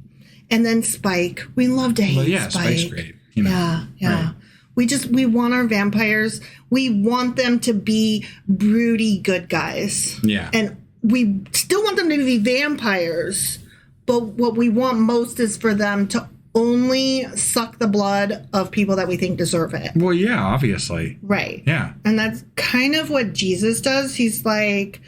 And then Spike. We love to hate Spike. Spike's great. You know. Yeah. Right. We want our vampires. We want them to be broody good guys. Yeah. And we still want them to be vampires. But what we want most is for them to only suck the blood of people that we think deserve it. Well, yeah, obviously. Right. Yeah. And that's kind of what Jesus does. He's like,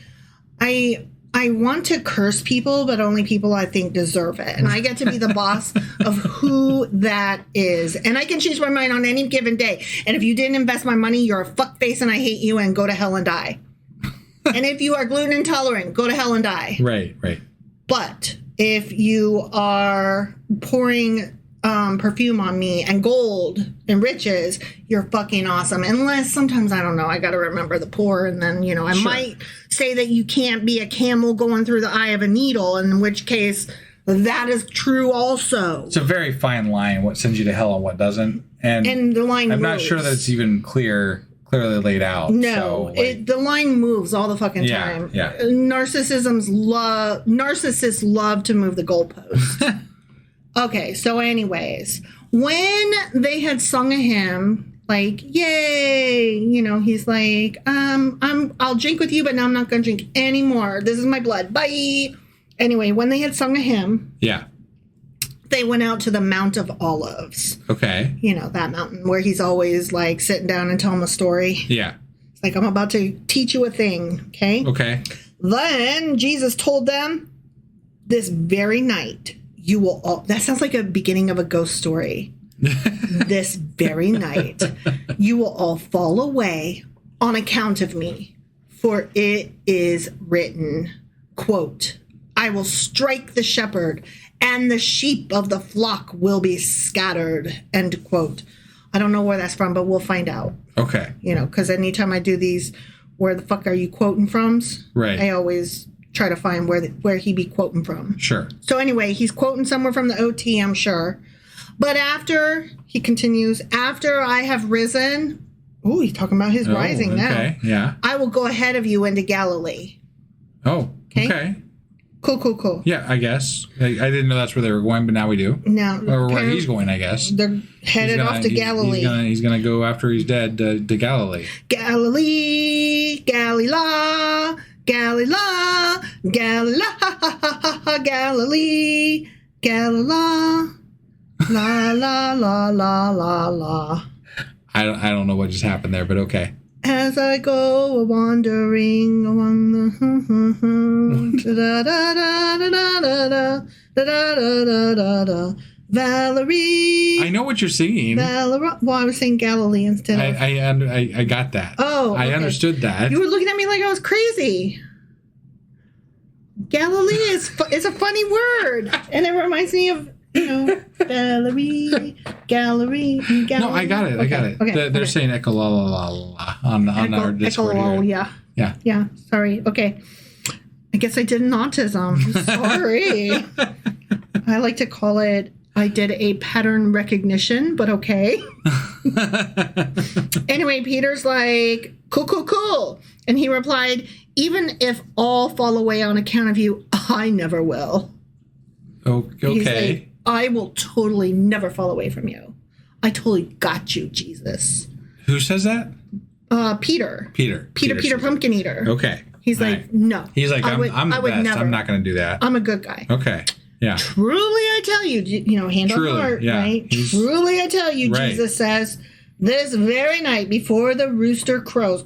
I want to curse people, but only people I think deserve it. And I get to be the boss of who that is. And I can change my mind on any given day. And if you didn't invest my money, you're a fuckface and I hate you and go to hell and die. And if you are gluten intolerant, go to hell and die. Right. But if you are pouring perfume on me and gold and riches, you're fucking awesome. Unless sometimes, I don't know, I got to remember the poor. And then, you know, I might say that you can't be a camel going through the eye of a needle, in which case that is true also. It's a very fine line, what sends you to hell and what doesn't. And the line I'm not sure that it's even clear clearly laid out. No, so, like, the line moves all the fucking Yeah, time. yeah. Narcissists love to move the goalpost. Okay, so anyways, when they had sung a hymn, like, yay, he's like, I'll drink with you, but now I'm not going to drink anymore. This is my blood. Bye. Anyway, when they had sung a hymn, yeah, they went out to the Mount of Olives. Okay. That mountain where he's always like sitting down and telling a story. Yeah. It's like, I'm about to teach you a thing. Okay. Okay. Then Jesus told them, this very night, you will all, that sounds like a beginning of a ghost story. This very night, you will all fall away on account of me, for it is written, quote, I will strike the shepherd and the sheep of the flock will be scattered, end quote. I don't know where that's from, but we'll find out. Okay. Because anytime I do these, where the fuck are you quoting from? Right. I always try to find where he be quoting from. Sure. So anyway, he's quoting somewhere from the OT, I'm sure. But he continues, after I have risen, he's talking about his rising now. Okay, yeah. I will go ahead of you into Galilee. Oh, okay. Cool. Yeah, I guess. I didn't know that's where they were going, but now we do. Now, or where he's going, I guess. They're headed off to Galilee. He's gonna go after he's dead to Galilee. Galilee, Galilee, Galilee, Galilee, Galilee, la la la la la la. I don't know what just happened there, but okay. As I go wandering among the Valerie. I know what you're singing. Well, I was saying Galilee instead of. I got that. Oh, I okay. understood that. You were looking at me like I was crazy. Galilee is a funny word, and it reminds me of Valerie, Gallery. No, I got it. Okay. They're saying echo la la la la on our Discord here. Yeah. Sorry. Okay. I guess I did an autism. Sorry. I like to call it. I did a pattern recognition, but okay. Anyway, Peter's like, cool. And he replied, even if all fall away on account of you, I never will. Okay. He's like, I will totally never fall away from you. I totally got you, Jesus. Who says that? Peter. Peter Pumpkin Eater. Okay. He's all like, right. no. He's like, I'm the best. Never. I'm not going to do that. I'm a good guy. Okay. Yeah. Truly, I tell you, hand on heart, yeah. right? Truly, I tell you, right. Jesus says, this very night before the rooster crows,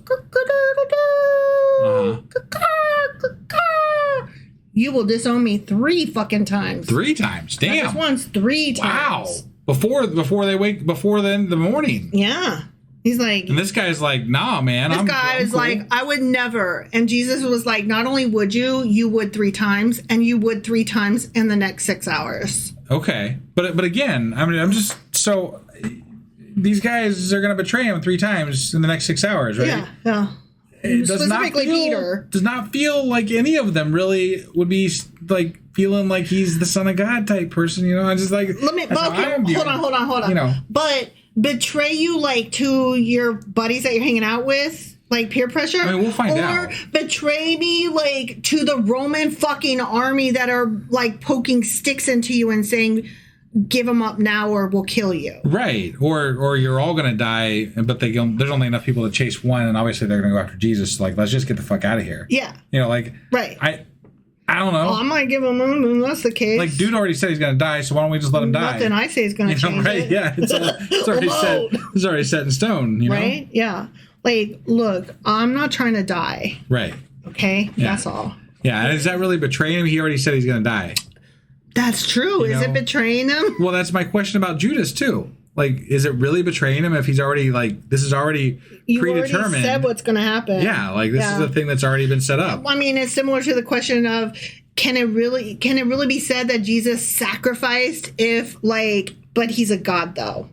you will disown me 3 fucking times. 3 times? Damn. Not just once, 3 times. Wow. Before the morning. Yeah. He's like, and this guy's like, nah, man. This guy is cool. Like, I would never. And Jesus was like, not only would you would 3 times, and you would 3 times in the next 6 hours. Okay. But again, I mean, I'm just so these guys are going to betray him 3 times in the next 6 hours, right? Yeah. It Specifically Peter. Does not feel like any of them really would be like feeling like he's the son of God type person, I'm just like, hold on. But betray you like to your buddies that you're hanging out with, like peer pressure? I mean, we'll find out. Or betray me like to the Roman fucking army that are like poking sticks into you and saying, give them up now or we'll kill you. Right. Or you're all going to die, but there's only enough people to chase one, and obviously they're going to go after Jesus. Like, let's just get the fuck out of here. Yeah. Right. I don't know. Well, I might give him a that's the case. Like, dude already said he's going to die, so why don't we just let him die? Nothing I say is going to change right? it. Yeah. It's already set in stone, Right? Yeah. Like, look, I'm not trying to die. Right. Okay? Yeah. That's all. Yeah. And is that really betraying him? He already said he's going to die. That's true. Is it betraying him? Well, that's my question about Judas, too. Like, is it really betraying him if he's already, like, this is already predetermined? You already said what's going to happen. Yeah, like, this is a thing that's already been set up. I mean, it's similar to the question of, can it really be said that Jesus sacrificed but he's a God, though?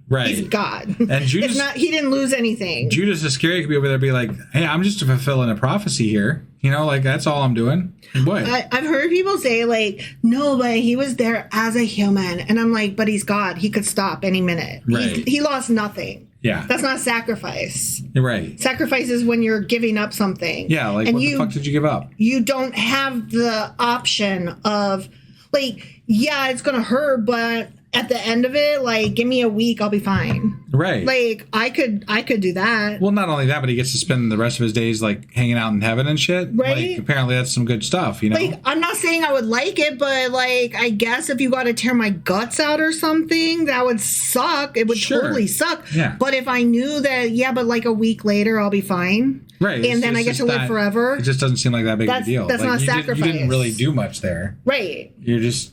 Right. He's God. And Judas... he didn't lose anything. Judas Iscariot could be over there and be like, hey, I'm just fulfilling a prophecy here. Like, that's all I'm doing. What? I've heard people say, like, no, but he was there as a human. And I'm like, but he's God. He could stop any minute. Right. He lost nothing. Yeah. That's not sacrifice. You're right. Sacrifice is when you're giving up something. Yeah, like and what the fuck did you give up? You don't have the option of, like, yeah, it's going to hurt, but at the end of it, like, give me a week, I'll be fine. Right. Like, I could do that. Well, not only that, but he gets to spend the rest of his days, like, hanging out in heaven and shit. Right. Like, apparently that's some good stuff, you know? Like, I'm not saying I would like it, but, like, I guess if you got to tear my guts out or something, that would suck. It would totally suck. Yeah. But if I knew that, yeah, but like a week later, I'll be fine. Right. And then I get to live forever. It just doesn't seem like that big of a deal. That's like, not you sacrifice. You didn't really do much there. Right. You just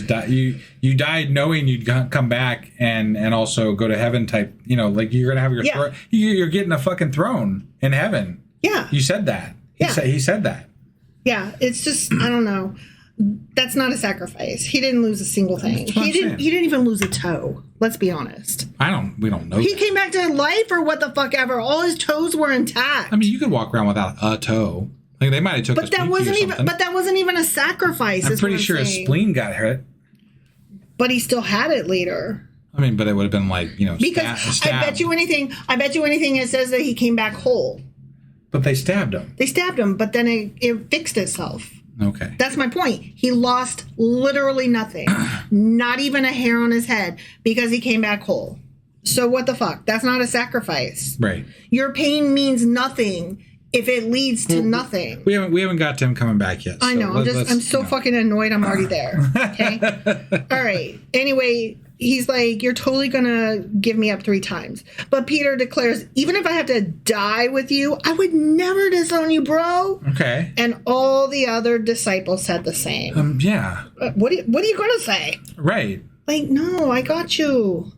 died. You died knowing you'd come back and also go to heaven type. You know, like you're gonna have your throne. You're getting a fucking throne in heaven. Yeah. You said that. He said that. Yeah. It's just I don't know. That's not a sacrifice. He didn't lose a single thing. He didn't even lose a toe. Let's be honest. We don't know. He came back to life or what the fuck ever. All his toes were intact. I mean, you could walk around without a toe. Like they might have took. But that wasn't even a sacrifice. I'm pretty sure his spleen got hurt. But he still had it later. I mean, but it would have been like, you know, because I bet you anything it says that he came back whole. But they stabbed him. They stabbed him, but then it fixed itself. Okay. That's my point. He lost literally nothing. Not even a hair on his head because he came back whole. So what the fuck? That's not a sacrifice. Right. Your pain means nothing if it leads to nothing. We haven't got to him coming back yet. I know. I'm so fucking annoyed. I'm already there. Okay. All right. Anyway, he's like, you're totally gonna give me up 3 times. But Peter declares, even if I have to die with you, I would never disown you, bro. Okay. And all the other disciples said the same. Yeah. What are you gonna say? Right. Like, no, I got you.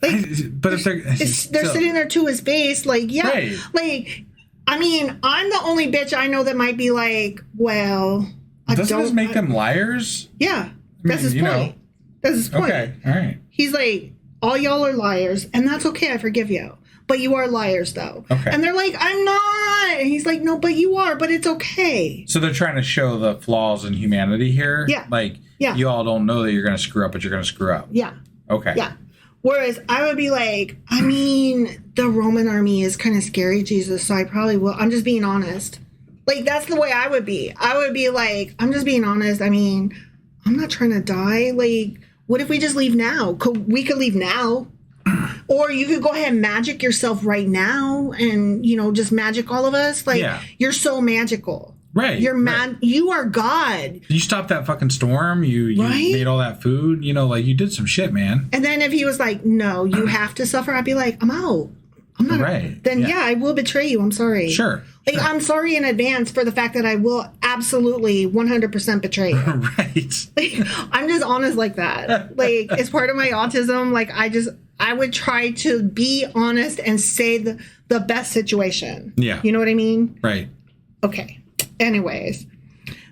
Like, but if they're sitting there to his face, like, yeah, right. Like, I mean, I'm the only bitch I know that might be like, well, doesn't this make them liars? Yeah, that's his point. That's his point. Okay, all right. He's like, all y'all are liars, and that's okay. I forgive you, but you are liars, though. Okay. And they're like, I'm not. And he's like, no, but you are. But it's okay. So they're trying to show the flaws in humanity here. Yeah. Like, you all don't know that you're going to screw up, but you're going to screw up. Yeah. Okay. Yeah. Whereas I would be like, I mean, the Roman army is kind of scary, Jesus, so I probably will. I'm just being honest. Like, that's the way I would be. I would be like, I'm just being honest. I mean, I'm not trying to die. Like, what if we just leave now? We could leave now. Or you could go ahead and magic yourself right now and, you know, just magic all of us. Like, you're so magical. Right. You're mad. Right. You are God. You stopped that fucking storm. You made all that food. You know, like you did some shit, man. And then if he was like, no, you have to suffer, I'd be like, I'm out. I'm not. Right. Then I will betray you. I'm sorry. Sure. Like, I'm sorry in advance for the fact that I will absolutely 100% betray you. Right. Like, I'm just honest like that. Like, it's part of my autism. Like, I would try to be honest and say the best situation. Yeah. You know what I mean? Right. Okay. Anyways,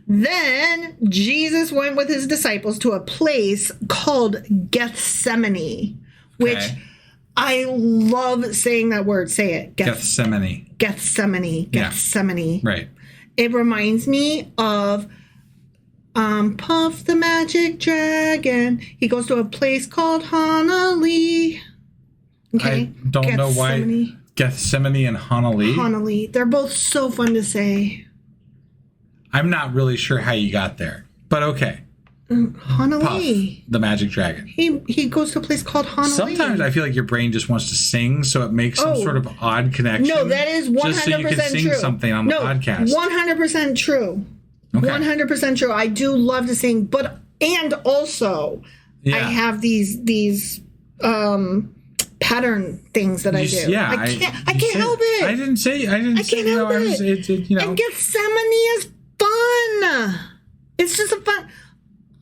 then Jesus went with his disciples to a place called Gethsemane, which I love saying that word. Say it. Gethsemane. Gethsemane. Gethsemane. Yeah. Right. It reminds me of Puff the Magic Dragon. He goes to a place called Honolulu. Okay. I don't know why. Gethsemane and Honolulu. Honolulu. They're both so fun to say. I'm not really sure how you got there, but okay. Honolulu. Puff, the Magic Dragon. He goes to a place called Honolulu. Sometimes I feel like your brain just wants to sing, so it makes some sort of odd connection. No, that is 100% just so you can sing true. something on the podcast. 100% true. Okay. 100% true. I do love to sing, and also I have these pattern things that I do. Yeah, I can't help it. I can't help it. And Gethsemane is fun. It's just a fun.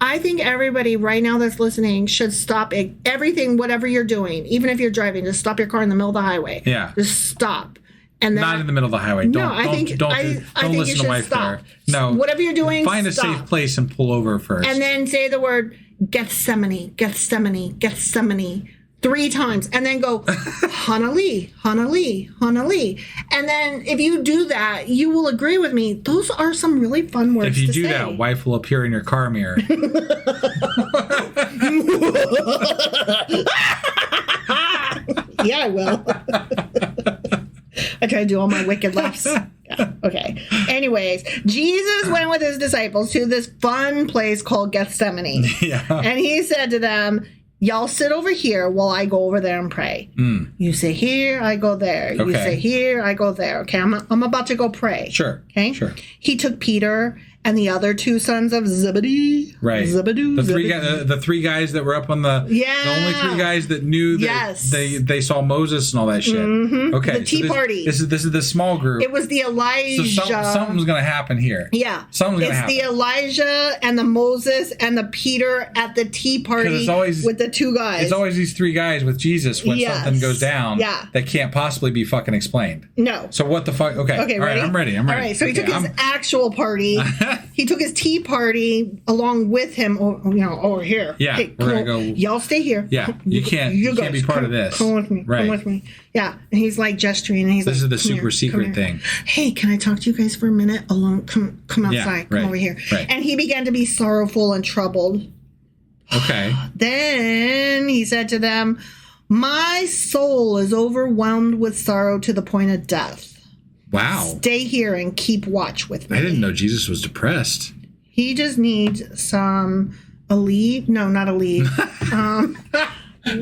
I think everybody right now that's listening should stop everything, whatever you're doing, even if you're driving, just stop your car in the middle of the highway. Yeah. Just stop. And then, not in the middle of the highway. Don't listen to wife there. No. Whatever you're doing, find a safe place and pull over first. And then say the word Gethsemane, Gethsemane, Gethsemane 3 times, and then go Honolulu, Honolulu, Honolulu. And then if you do that, you will agree with me. Those are some really fun words to say. If you do that, wife will appear in your car mirror. Yeah, I will. I try to do all my wicked laughs. Yeah, okay. Anyways, Jesus went with his disciples to this fun place called Gethsemane. Yeah. And he said to them, y'all sit over here while I go over there and pray. You sit here, I go there. You sit here, I go there. Okay, I'm about to go pray. Sure. Okay? Sure. He took Peter and the other two sons of Zebedee. Right. Zebedee. The three guys that were up on the... Yeah. The only three guys that knew that they saw Moses and all that shit. Mm-hmm. Okay. The tea party. This is the small group. It was the Elijah. So something's going to happen here. Yeah. Something's going to happen. It's the Elijah and the Moses and the Peter at the tea party with the two guys. It's always these three guys with Jesus when something goes down that can't possibly be fucking explained. No. So what the fuck? Okay. Okay, all right, I'm ready. All right, so he took his actual party. He took his tea party along with him, over here. Yeah, hey, we're going to go. Y'all stay here. Yeah, you can't be part of this. Come with me. Right. Come with me. Yeah, and he's like gesturing, and he's this like, is the super secret thing. Hey, can I talk to you guys for a minute? Alone, come outside. Come over here. Right. And he began to be sorrowful and troubled. Okay. Then he said to them, my soul is overwhelmed with sorrow to the point of death. Wow. Stay here and keep watch with me. I didn't know Jesus was depressed. He just needs some Aleve. No, not Aleve.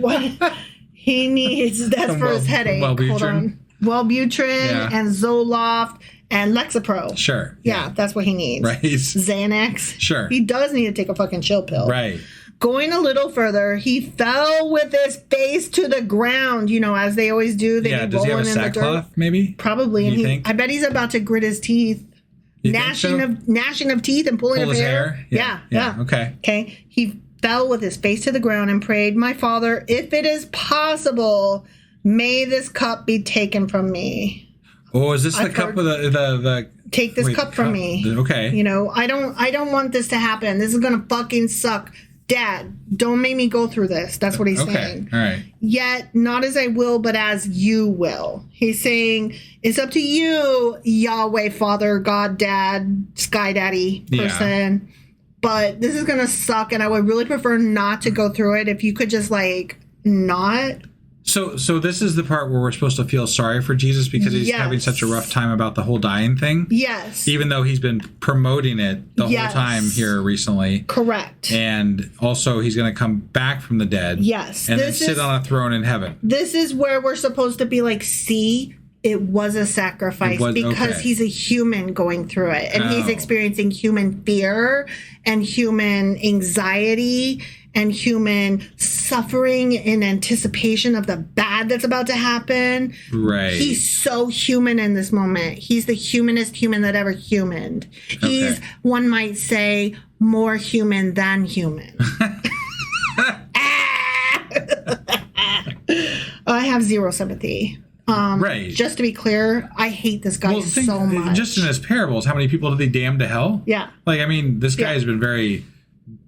What he needs, that's for his headache. Wellbutrin. Hold on. Wellbutrin and Zoloft and Lexapro. Sure. Yeah, that's what he needs. Right. Xanax. Sure. He does need to take a fucking chill pill. Right. Going a little further, he fell with his face to the ground, as they always do. They be does he have a rolling in the sackcloth, dirt. maybe? Probably. You And think? I bet he's about to grit his teeth. Gnashing of teeth and pulling Pull of his hair. Yeah. Okay. Okay. He fell with his face to the ground and prayed, my Father, if it is possible, may this cup be taken from me. Oh, is this the cup of the take this cup from me. Okay. I don't want this to happen. This is gonna fucking suck. Dad, don't make me go through this. That's what he's saying. All right. Yet, not as I will, but as you will. He's saying, it's up to you, Yahweh, Father, God, Dad, Sky Daddy person. Yeah. But this is going to suck, and I would really prefer not to go through it. If you could just, not... So this is the part where we're supposed to feel sorry for Jesus because he's having such a rough time about the whole dying thing? Yes. Even though he's been promoting it the whole time here recently. Correct. And also he's going to come back from the dead. Yes. And then sit on a throne in heaven. This is where we're supposed to be see, it was a sacrifice because he's a human going through it. And he's experiencing human fear and human anxiety and human suffering in anticipation of the bad that's about to happen. Right. He's so human in this moment. He's the humanest human that ever humaned. He's, one might say, more human than human. I have zero sympathy. Right. Just to be clear, I hate this guy so much. Just in his parables, how many people did he damn to hell? Yeah. This guy has been very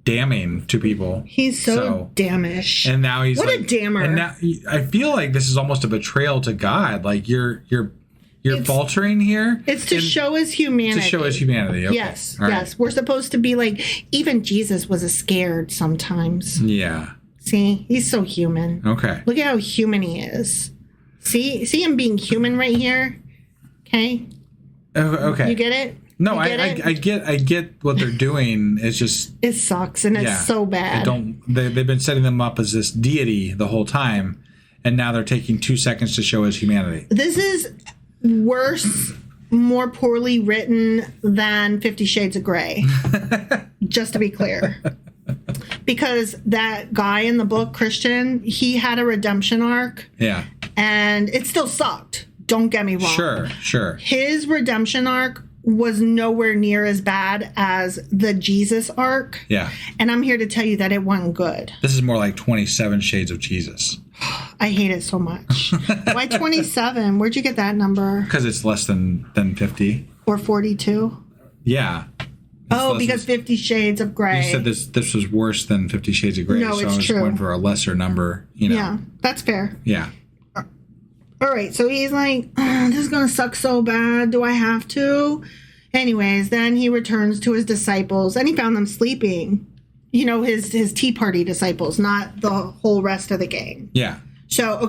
damning to people. He's so damnish. And now he's what a dammer. And now I feel like this is almost a betrayal to God. You're faltering here. It's to show his humanity. To show his humanity. Okay. Yes. All yes. Right. We're supposed to be even Jesus was scared sometimes. Yeah. See, he's so human. Okay. Look at how human he is. See him being human right here. Okay. Okay. You get it? No, I get what they're doing. It's just it sucks and it's so bad. They've been setting them up as this deity the whole time, and now they're taking 2 seconds to show his humanity. This is worse, more poorly written than 50 Shades of Grey. Just to be clear. Because that guy in the book, Christian, he had a redemption arc. Yeah. And it still sucked. Don't get me wrong. Sure. His redemption arc was nowhere near as bad as the Jesus arc. Yeah. And I'm here to tell you that it wasn't good. This is more like 27 Shades of Jesus. I hate it so much. Why 27? Where'd you get that number? Because it's less than 50. Or 42? Yeah. Because 50 Shades of Grey. You said this was worse than 50 Shades of Grey. No, so I was going for a lesser number. Yeah, that's fair. Yeah. All right, so he's like, this is going to suck so bad. Do I have to? Anyways, then he returns to his disciples, and he found them sleeping. His tea party disciples, not the whole rest of the gang. Yeah. So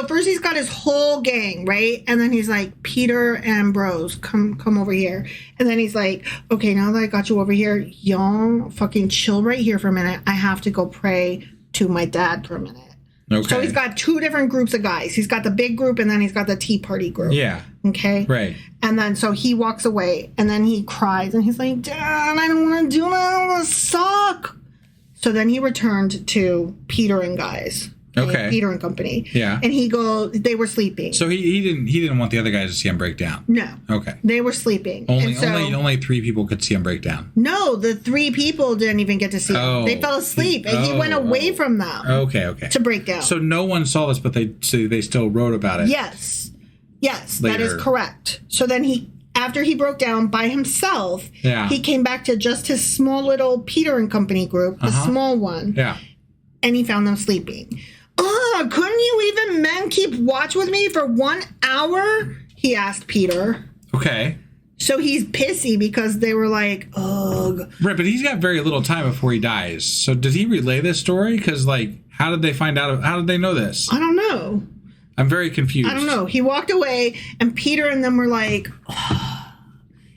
first he's got his whole gang, right? And then he's like, Peter and bros, come over here. And then he's like, okay, now that I got you over here, y'all fucking chill right here for a minute. I have to go pray to my dad for a minute. Okay. So he's got two different groups of guys. He's got the big group and then he's got the Tea Party group. Yeah. Okay. Right. And then so he walks away and then he cries and he's like, Dad, I don't want to do that. I want to suck. So then he returned to Peter and guys. Okay. Peter and company. Yeah. And they were sleeping. So he didn't want the other guys to see him break down. No. Okay. They were sleeping. Only 3 people could see him break down. No, the 3 people didn't even get to see him. They fell asleep and he went away from them. Okay. To break down. So no one saw this, but they still wrote about it. Yes, later. That is correct. So then after he broke down by himself, he came back to just his small little Peter and company group, the small one. Yeah. And he found them sleeping. Couldn't you even men keep watch with me for 1 hour? He asked Peter. Okay. So he's pissy because they were like, ugh. Right, but he's got very little time before he dies. So did he relay this story? Because, how did they find out? How did they know this? I don't know. I'm very confused. I don't know. He walked away, and Peter and them were like,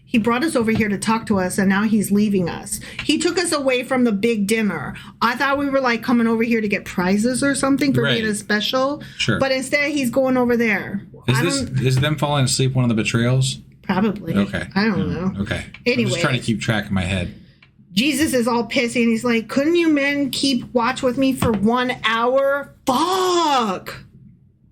he brought us over here to talk to us, and now he's leaving us. He took us away from the big dinner. I thought we were, coming over here to get prizes or something for being a special. Sure. But instead, he's going over there. Is them falling asleep one of the betrayals? Probably. Okay. I don't know. Okay. Anyway. I'm just trying to keep track in my head. Jesus is all pissy, and he's like, couldn't you men keep watch with me for 1 hour? Fuck!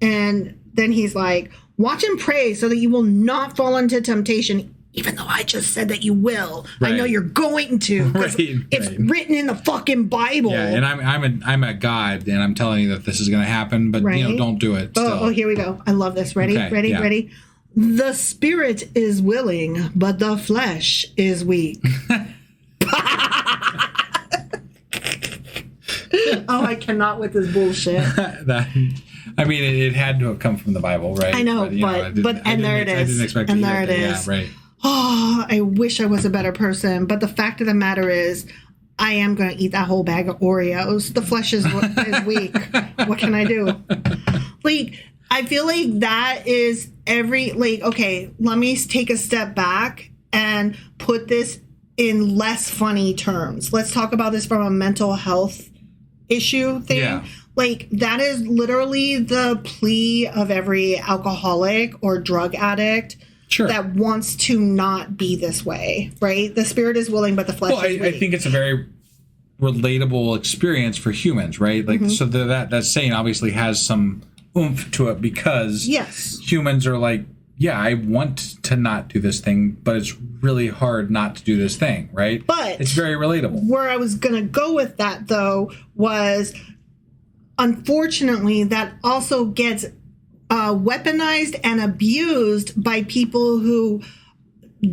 And then he's like, watch and pray so that you will not fall into temptation, even though I just said that you will. Right. I know you're going to. It's written in the fucking Bible. Yeah, and I'm a God, and I'm telling you that this is going to happen, but don't do it. Oh, here we go. I love this. Ready? Okay, Ready? The spirit is willing, but the flesh is weak. I cannot with this bullshit. It had to have come from the Bible, right? I know, but there it is. I didn't expect and to there hear it that. is. Yeah, right. Oh, I wish I was a better person, but the fact of the matter is, I am going to eat that whole bag of Oreos. The flesh is weak. What can I do? I feel like that is okay, let me take a step back and put this in less funny terms. Let's talk about this from a mental health issue thing. Yeah. That is literally the plea of every alcoholic or drug addict that wants to not be this way, right? The spirit is willing, but the flesh is weak. I think it's a very relatable experience for humans, right? So that saying obviously has some oomph to it because humans are like, yeah, I want to not do this thing, but it's really hard not to do this thing, right? But it's very relatable. Where I was going to go with that, though, was unfortunately that also gets weaponized and abused by people who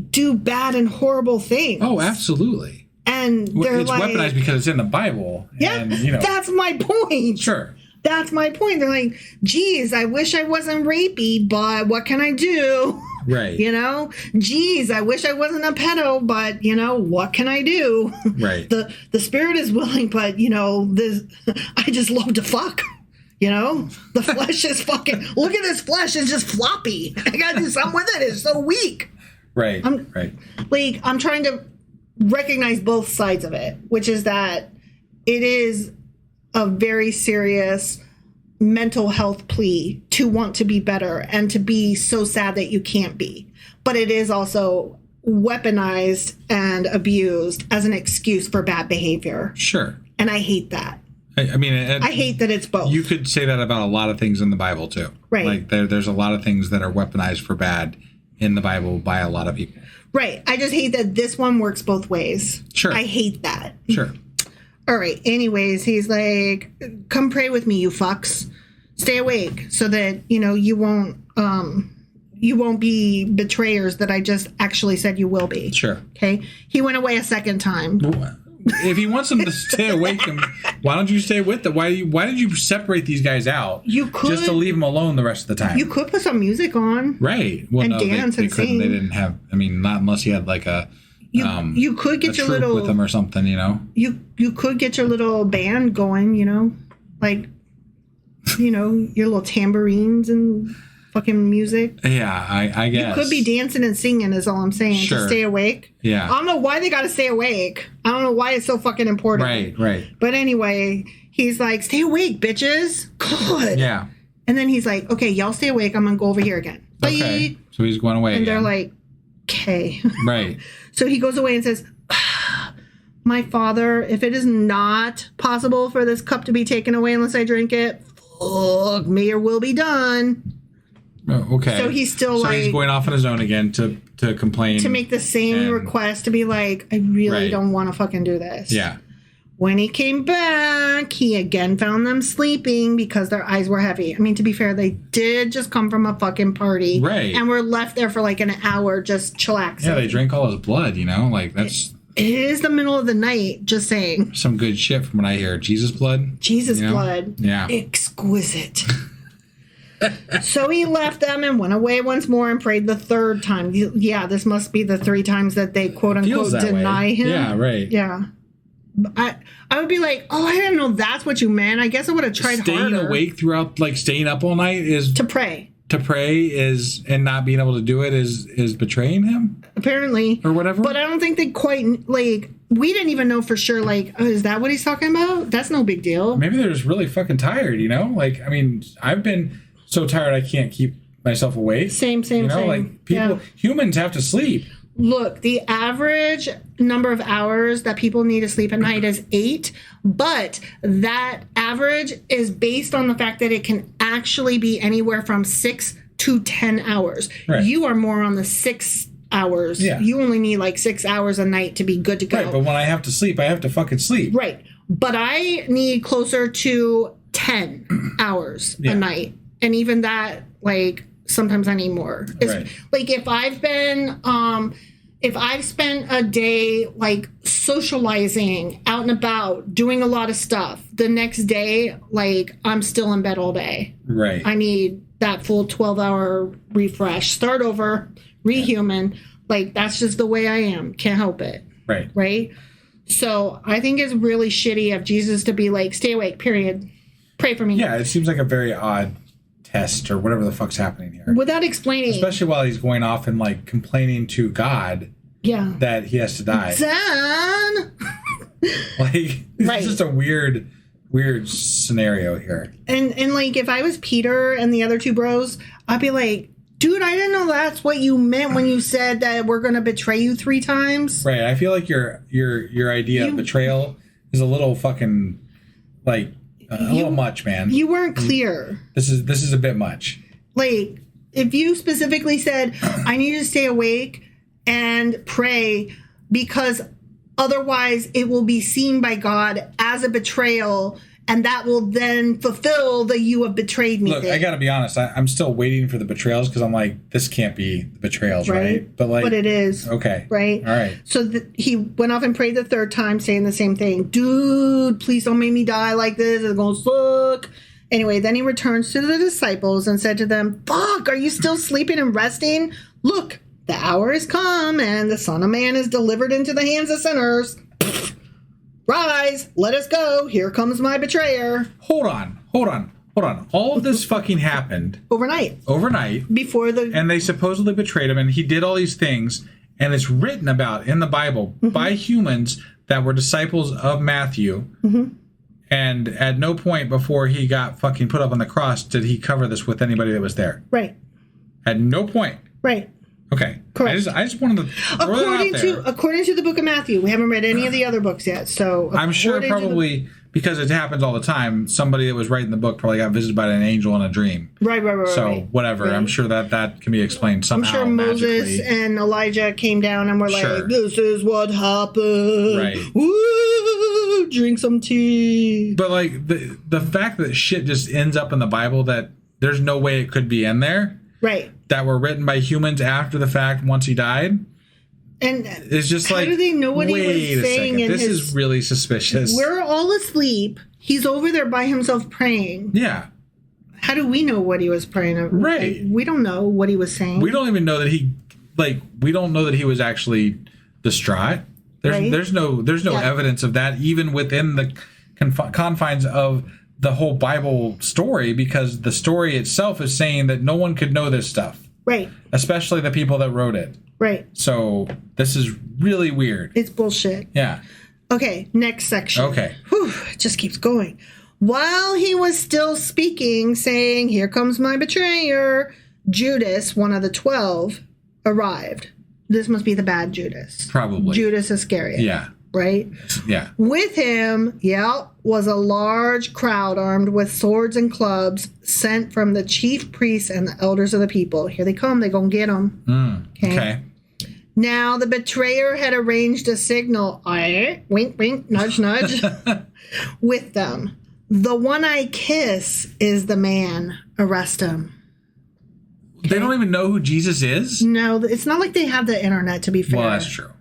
do bad and horrible things. Oh, absolutely. And it's weaponized because it's in the Bible. Yeah, and, that's my point. Sure. That's my point. They're like, geez, I wish I wasn't rapey, but what can I do? Right. Geez, I wish I wasn't a pedo, but, what can I do? Right. The spirit is willing, but, I just love to fuck. The flesh is fucking, look at this flesh, it's just floppy. I got to do something with it. It's so weak. Right. I'm trying to recognize both sides of it, which is that it is a very serious mental health plea to want to be better and to be so sad that you can't be. But it is also weaponized and abused as an excuse for bad behavior. Sure. And I hate that. I hate that it's both. You could say that about a lot of things in the Bible, too. Right. There's a lot of things that are weaponized for bad in the Bible by a lot of people. Right. I just hate that this one works both ways. Sure. I hate that. Sure. All right. Anyways, he's like, come pray with me, you fucks. Stay awake so that, you won't be betrayers that I just actually said you will be. Sure. Okay. He went away a second time. If he wants them to stay awake, why don't you stay with them? Why did you separate these guys out? You could just to leave them alone the rest of the time. You could put some music on, right? Well, and dance they and couldn't. sing. They didn't have. Not unless you had like a. You could get your little with them or something. You could get your little band going. Like your little tambourines and fucking music. Yeah, I guess. You could be dancing and singing is all I'm saying. Sure. To stay awake. Yeah. I don't know why they got to stay awake. I don't know why it's so fucking important. Right. But anyway, he's like, stay awake, bitches. God. Yeah. And then he's like, okay, y'all stay awake. I'm going to go over here again. Bye. Okay. So he's going away And again. they're like, okay. Right. So he goes away and says, my father, if it is not possible for this cup to be taken away unless I drink it, fuck, may your will be done. Oh, okay. So he's still he's going off on his own again to complain. to make the same request, to be like, I really don't want to fucking do this. Yeah. When he came back, he again found them sleeping because their eyes were heavy. I mean, to be fair, they did just come from a fucking party. Right. And were left there for like an hour just chillaxing. Yeah, they drank all his blood, like that's... It is the middle of the night, just saying. Some good shit from what I hear. Jesus blood? Jesus blood. Yeah. Exquisite. So he left them and went away once more and prayed the third time. Yeah, this must be the 3 times that they quote-unquote deny way. him. Yeah, right. Yeah. I would be like, oh, I didn't know that's what you meant. I guess I would have tried Staying harder. awake throughout, staying up all night is... To pray. To pray is, and not being able to do it is betraying him? Apparently. Or whatever? But I don't think they quite, we didn't even know for sure, oh, is that what he's talking about? That's no big deal. Maybe they're just really fucking tired, I've been so tired I can't keep myself awake. Same. Humans have to sleep. Look, the average number of hours that people need to sleep at night is 8, but that average is based on the fact that it can actually be anywhere from 6 to 10 hours. Right. You are more on the 6 hours. Yeah. You only need 6 hours a night to be good to go. Right, but when I have to sleep, I have to fucking sleep. Right. But I need closer to 10 hours a night. And even that, sometimes I need more. Right. If I've spent a day socializing, out and about, doing a lot of stuff, the next day, I'm still in bed all day. Right. I need that full 12-hour refresh. Start over, rehuman. That's just the way I am. Can't help it. Right. Right? So I think it's really shitty of Jesus to be stay awake, period. Pray for me. Yeah, it seems like a very odd test or whatever the fuck's happening here. Without explaining. Especially while he's going off and complaining to God that he has to die. Son! It's just a weird scenario here. And if I was Peter and the other 2 bros, I'd be like, dude, I didn't know that's what you meant when you said that we're going to betray you 3 times. Right. I feel like your idea of betrayal is a little fucking a little much, man. You weren't clear. This is a bit much. If you specifically said, I need to stay awake and pray because otherwise it will be seen by God as a betrayal, and that will then fulfill the you have betrayed me Look, thing. I gotta be honest. I'm still waiting for the betrayals because I'm like, this can't be the betrayals, right? But it is. Okay. Right? All right. So he went off and prayed the 3rd time, saying the same thing. Dude, please don't make me die like this. It's going to suck. Anyway, then he returns to the disciples and said to them, fuck, are you still sleeping and resting? Look, the hour has come and the Son of Man is delivered into the hands of sinners. Rise, let us go. Here comes my betrayer. Hold on. All of this fucking happened Overnight. Before and they supposedly betrayed him, and he did all these things, and it's written about in the Bible by humans that were disciples of Matthew. And at no point before he got fucking put up on the cross did he cover this with anybody that was there. Right. At no point. Right. Okay. Correct. I just wanted to throw that out there. According to the book of Matthew, we haven't read any of the other books yet. So I'm sure probably because it happens all the time, somebody that was writing the book probably got visited by an angel in a dream. Right. So whatever. Right. I'm sure that can be explained somehow. I'm sure Moses magically. And Elijah came down and were like, this is what happened. Right. Woo, drink some tea. But the fact that shit just ends up in the Bible that there's no way it could be in there. Right. That were written by humans after the fact once he died. And it's just how do they know what he was saying? This is really suspicious. We're all asleep. He's over there by himself praying. Yeah. How do we know what he was praying about? Right. We don't know what he was saying. We don't even know that we don't know that he was actually distraught. There's no evidence of that even within the confines of the whole Bible story, because the story itself is saying that no one could know this stuff. Right. Especially the people that wrote it. Right. So this is really weird. It's bullshit. Yeah. Okay, next section. Okay. Whew, it just keeps going. While he was still speaking, saying, "Here comes my betrayer," Judas, one of the 12, arrived. This must be the bad Judas. Probably. Judas Iscariot. Yeah. Right? Yeah. With him, was a large crowd armed with swords and clubs sent from the chief priests and the elders of the people. Here they come. They're going to get him. Okay. Now the betrayer had arranged a signal, wink, wink, nudge, nudge, with them. The one I kiss is the man. Arrest him. Okay? They don't even know who Jesus is? No, it's not like they have the internet, to be fair. Well, that's true.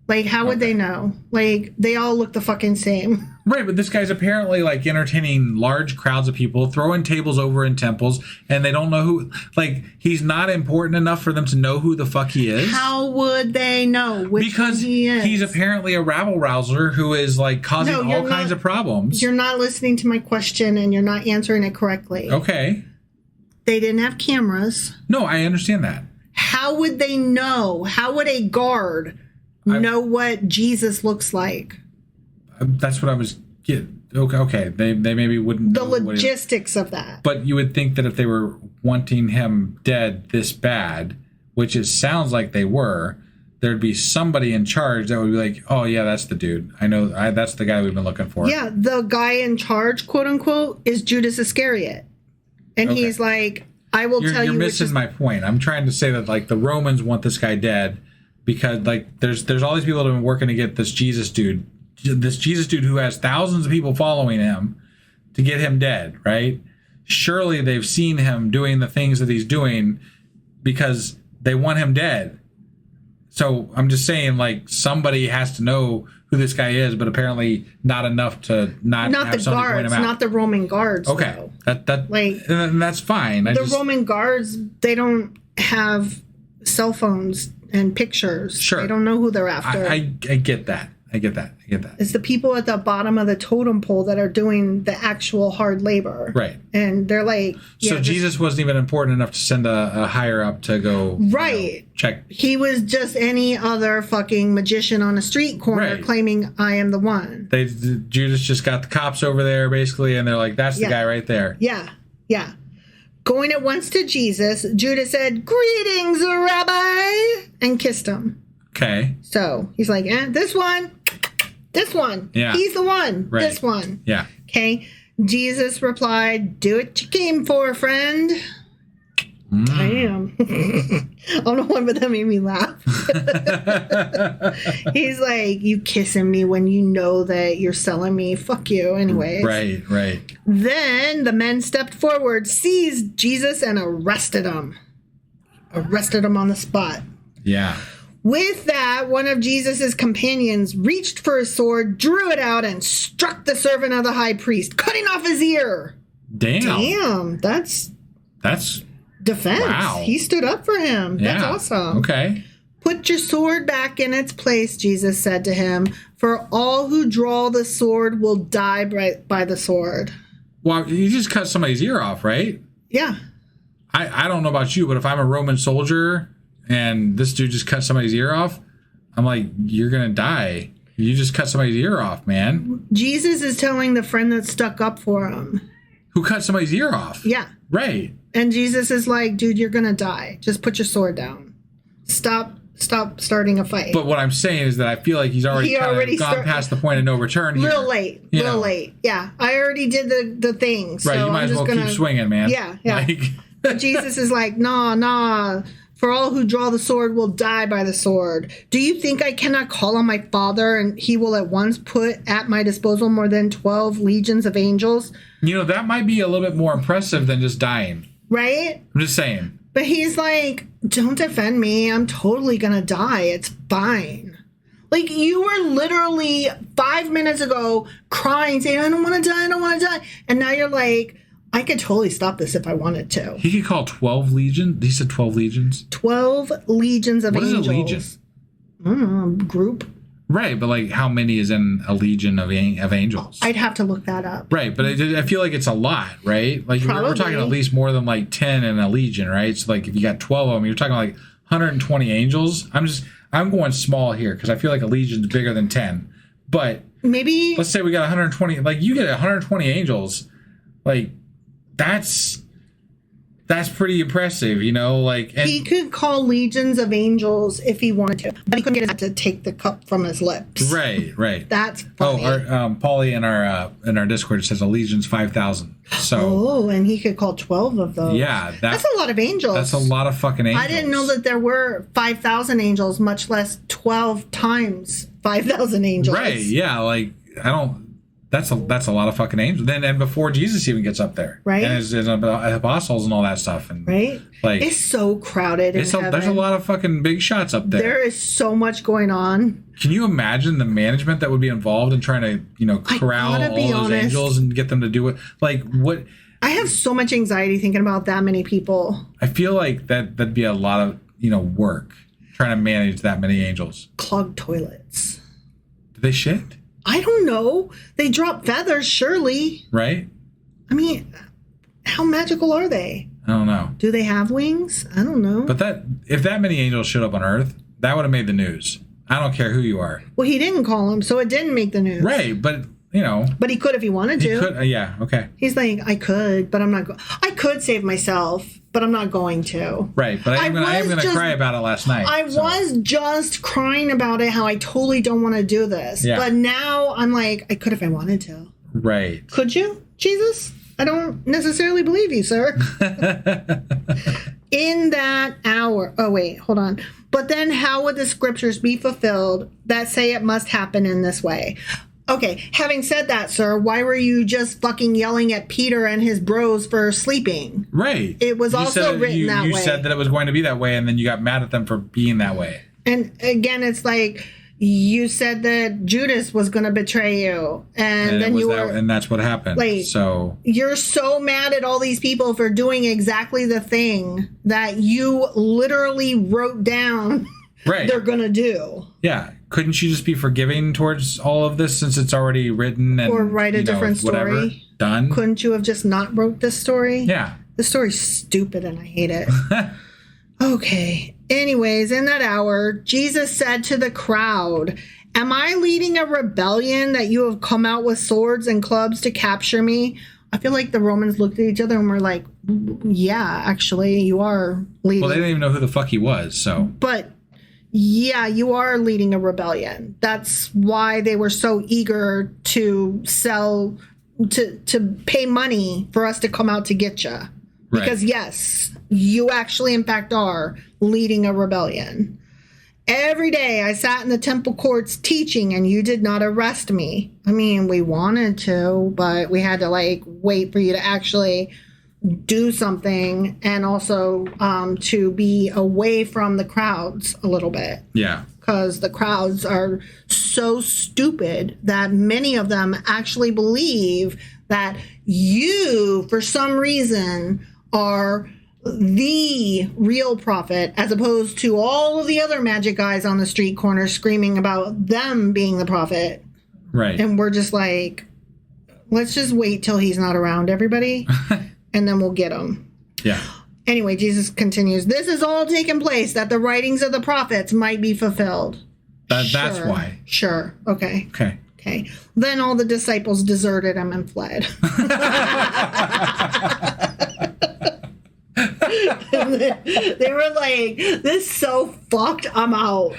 Like, how would they know? Like, they all look the fucking same. Right, but this guy's apparently, like, entertaining large crowds of people, throwing tables over in temples, and they don't know who... Like, he's not important enough for them to know who the fuck he is. How would they know which one he is? He's apparently a rabble-rouser who is, like, causing all kinds of problems. You're not listening to my question, and you're not answering it correctly. Okay. They didn't have cameras. No, I understand that. How would they know? How would a guard... know what Jesus looks like? That's what I was getting. Okay. They maybe wouldn't know the know logistics of that. But you would think that if they were wanting him dead this bad, which it sounds like they were, there'd be somebody in charge that would be like, "Oh yeah, that's the dude. I know. That's the guy we've been looking for." Yeah, the guy in charge, quote unquote, is Judas Iscariot, and he's like, "I will tell you." You're missing my point. I'm trying to say that like the Romans want this guy dead. Because like there's all these people that have been working to get this Jesus dude who has thousands of people following him, to get him dead, right? Surely they've seen him doing the things that he's doing because they want him dead. So I'm just saying, like, somebody has to know who this guy is, but apparently not enough to not have the somebody guards, point him out. not the Roman guards. Okay, though. that like and that's fine. Roman guards, they don't have cell phones and pictures. Sure. They don't know who they're after. I get that. I get that. It's the people at the bottom of the totem pole that are doing the actual hard labor. Right. And they're like... So Jesus wasn't even important enough to send a higher up to go... Right. Check. He was just any other fucking magician on a street corner claiming, "I am the one." Judas just got the cops over there, basically, and they're like, "That's the guy right there." Yeah. Yeah. Going at once to Jesus, Judas said, "Greetings, Rabbi," and kissed him. Okay. So he's like, this one. Yeah. He's the one. Right. This one. Yeah. Okay. Jesus replied, "Do what you came for, friend." Damn. I don't know why, but that made me laugh. He's like, "You kissing me when you know that you're selling me? Fuck you." Anyways. Right. Then the men stepped forward, seized Jesus, and arrested him. Arrested him on the spot. Yeah. With that, one of Jesus' companions reached for his sword, drew it out, and struck the servant of the high priest, cutting off his ear. Damn. That's defense. Wow. He stood up for him. Yeah. That's awesome. Okay. "Put your sword back in its place," Jesus said to him, "for all who draw the sword will die by the sword." Well, you just cut somebody's ear off, right? Yeah. I don't know about you, but if I'm a Roman soldier and this dude just cut somebody's ear off, I'm like, you're going to die. You just cut somebody's ear off, man. Jesus is telling the friend that stuck up for him. Who cut somebody's ear off? Yeah. Right. And Jesus is like, "Dude, you're going to die. Just put your sword down. Stop starting a fight." But what I'm saying is that I feel like he's already gone past the point of no return here. Little late. Yeah. I already did the thing. So right. You might as well keep swinging, man. Yeah. But Jesus is like, nah. "For all who draw the sword will die by the sword. Do you think I cannot call on my Father, and he will at once put at my disposal more than 12 legions of angels?" That might be a little bit more impressive than just dying. Right? I'm just saying. But he's like, "Don't defend me. I'm totally going to die. It's fine." Like, you were literally 5 minutes ago crying, saying, "I don't want to die. And now you're like, "I could totally stop this if I wanted to." He could call 12 legions. He said 12 legions. 12 legions of angels. What is a legion? I don't know, group. Right, but like how many is in a legion of angels? I'd have to look that up. Right, but I feel like it's a lot, right? Like we're talking at least more than like 10 in a legion, right? So like if you got 12 of them, you're talking like 120 angels. I'm going small here because I feel like a legion's bigger than 10. But maybe let's say we got 120, like you get 120 angels, like that's pretty impressive, you know, like. And he could call legions of angels if he wanted to, but he couldn't get to take the cup from his lips. Right. That's funny. Paulie in our Discord says a legion's 5,000. So. And he could call 12 of those. Yeah, that's a lot of angels. That's a lot of fucking angels. I didn't know that there were 5,000 angels, much less 12 times 5,000 angels. Right? Yeah, like I don't. That's a lot of fucking angels. Then and before Jesus even gets up there, right? And his apostles and all that stuff, and right, like it's so crowded. There's a lot of fucking big shots up there. There is so much going on. Can you imagine the management that would be involved in trying to corral all those angels and get them to do it? Like what? I have so much anxiety thinking about that many people. I feel like that'd be a lot of work trying to manage that many angels. Clogged toilets. Do they shit? I don't know. They drop feathers, surely. Right? I mean, how magical are they? I don't know. Do they have wings? I don't know. But if that many angels showed up on Earth, that would have made the news. I don't care who you are. Well, he didn't call them, so it didn't make the news. Right, but But he could if he wanted to. He could, yeah, okay. He's like, I could, but I'm not. I could save myself, but I'm not going to. Right, but I am going to cry about it last night. I was just crying about it, how I totally don't want to do this. Yeah. But now I'm like, I could if I wanted to. Right. Could you, Jesus? I don't necessarily believe you, sir. In that hour. Oh, wait, hold on. But then how would the scriptures be fulfilled that say it must happen in this way? Okay, having said that, sir, why were you just fucking yelling at Peter and his bros for sleeping? Right. It was also written that way. You said that it was going to be that way, and then you got mad at them for being that way. And again, it's like you said that Judas was going to betray you, and then and that's what happened. Like, so you're so mad at all these people for doing exactly the thing that you literally wrote down. Right. They're going to do. Yeah. Couldn't you just be forgiving towards all of this since it's already written and or write a different whatever, story? Done. Couldn't you have just not wrote this story? Yeah. The story's stupid and I hate it. Okay. Anyways, in that hour, Jesus said to the crowd, "Am I leading a rebellion that you have come out with swords and clubs to capture me?" I feel like the Romans looked at each other and were like, "Yeah, actually, you are leading." Well, they didn't even know who the fuck he was, so. But yeah, you are leading a rebellion. That's why they were so eager to sell, to pay money for us to come out to get you. Because yes, you actually, in fact, are leading a rebellion. Every day I sat in the temple courts teaching and you did not arrest me. I mean, we wanted to, but we had to wait for you to actually do something, and also to be away from the crowds a little bit. Yeah. Because the crowds are so stupid that many of them actually believe that you, for some reason, are the real prophet, as opposed to all of the other magic guys on the street corner screaming about them being the prophet. Right. And we're just like, let's just wait till he's not around, everybody. And then we'll get him. Yeah. Anyway, Jesus continues, "This is all taken place that the writings of the prophets might be fulfilled." That's why. Sure. Okay. Okay. Then all the disciples deserted him and fled. They were like, "This is so fucked, I'm out."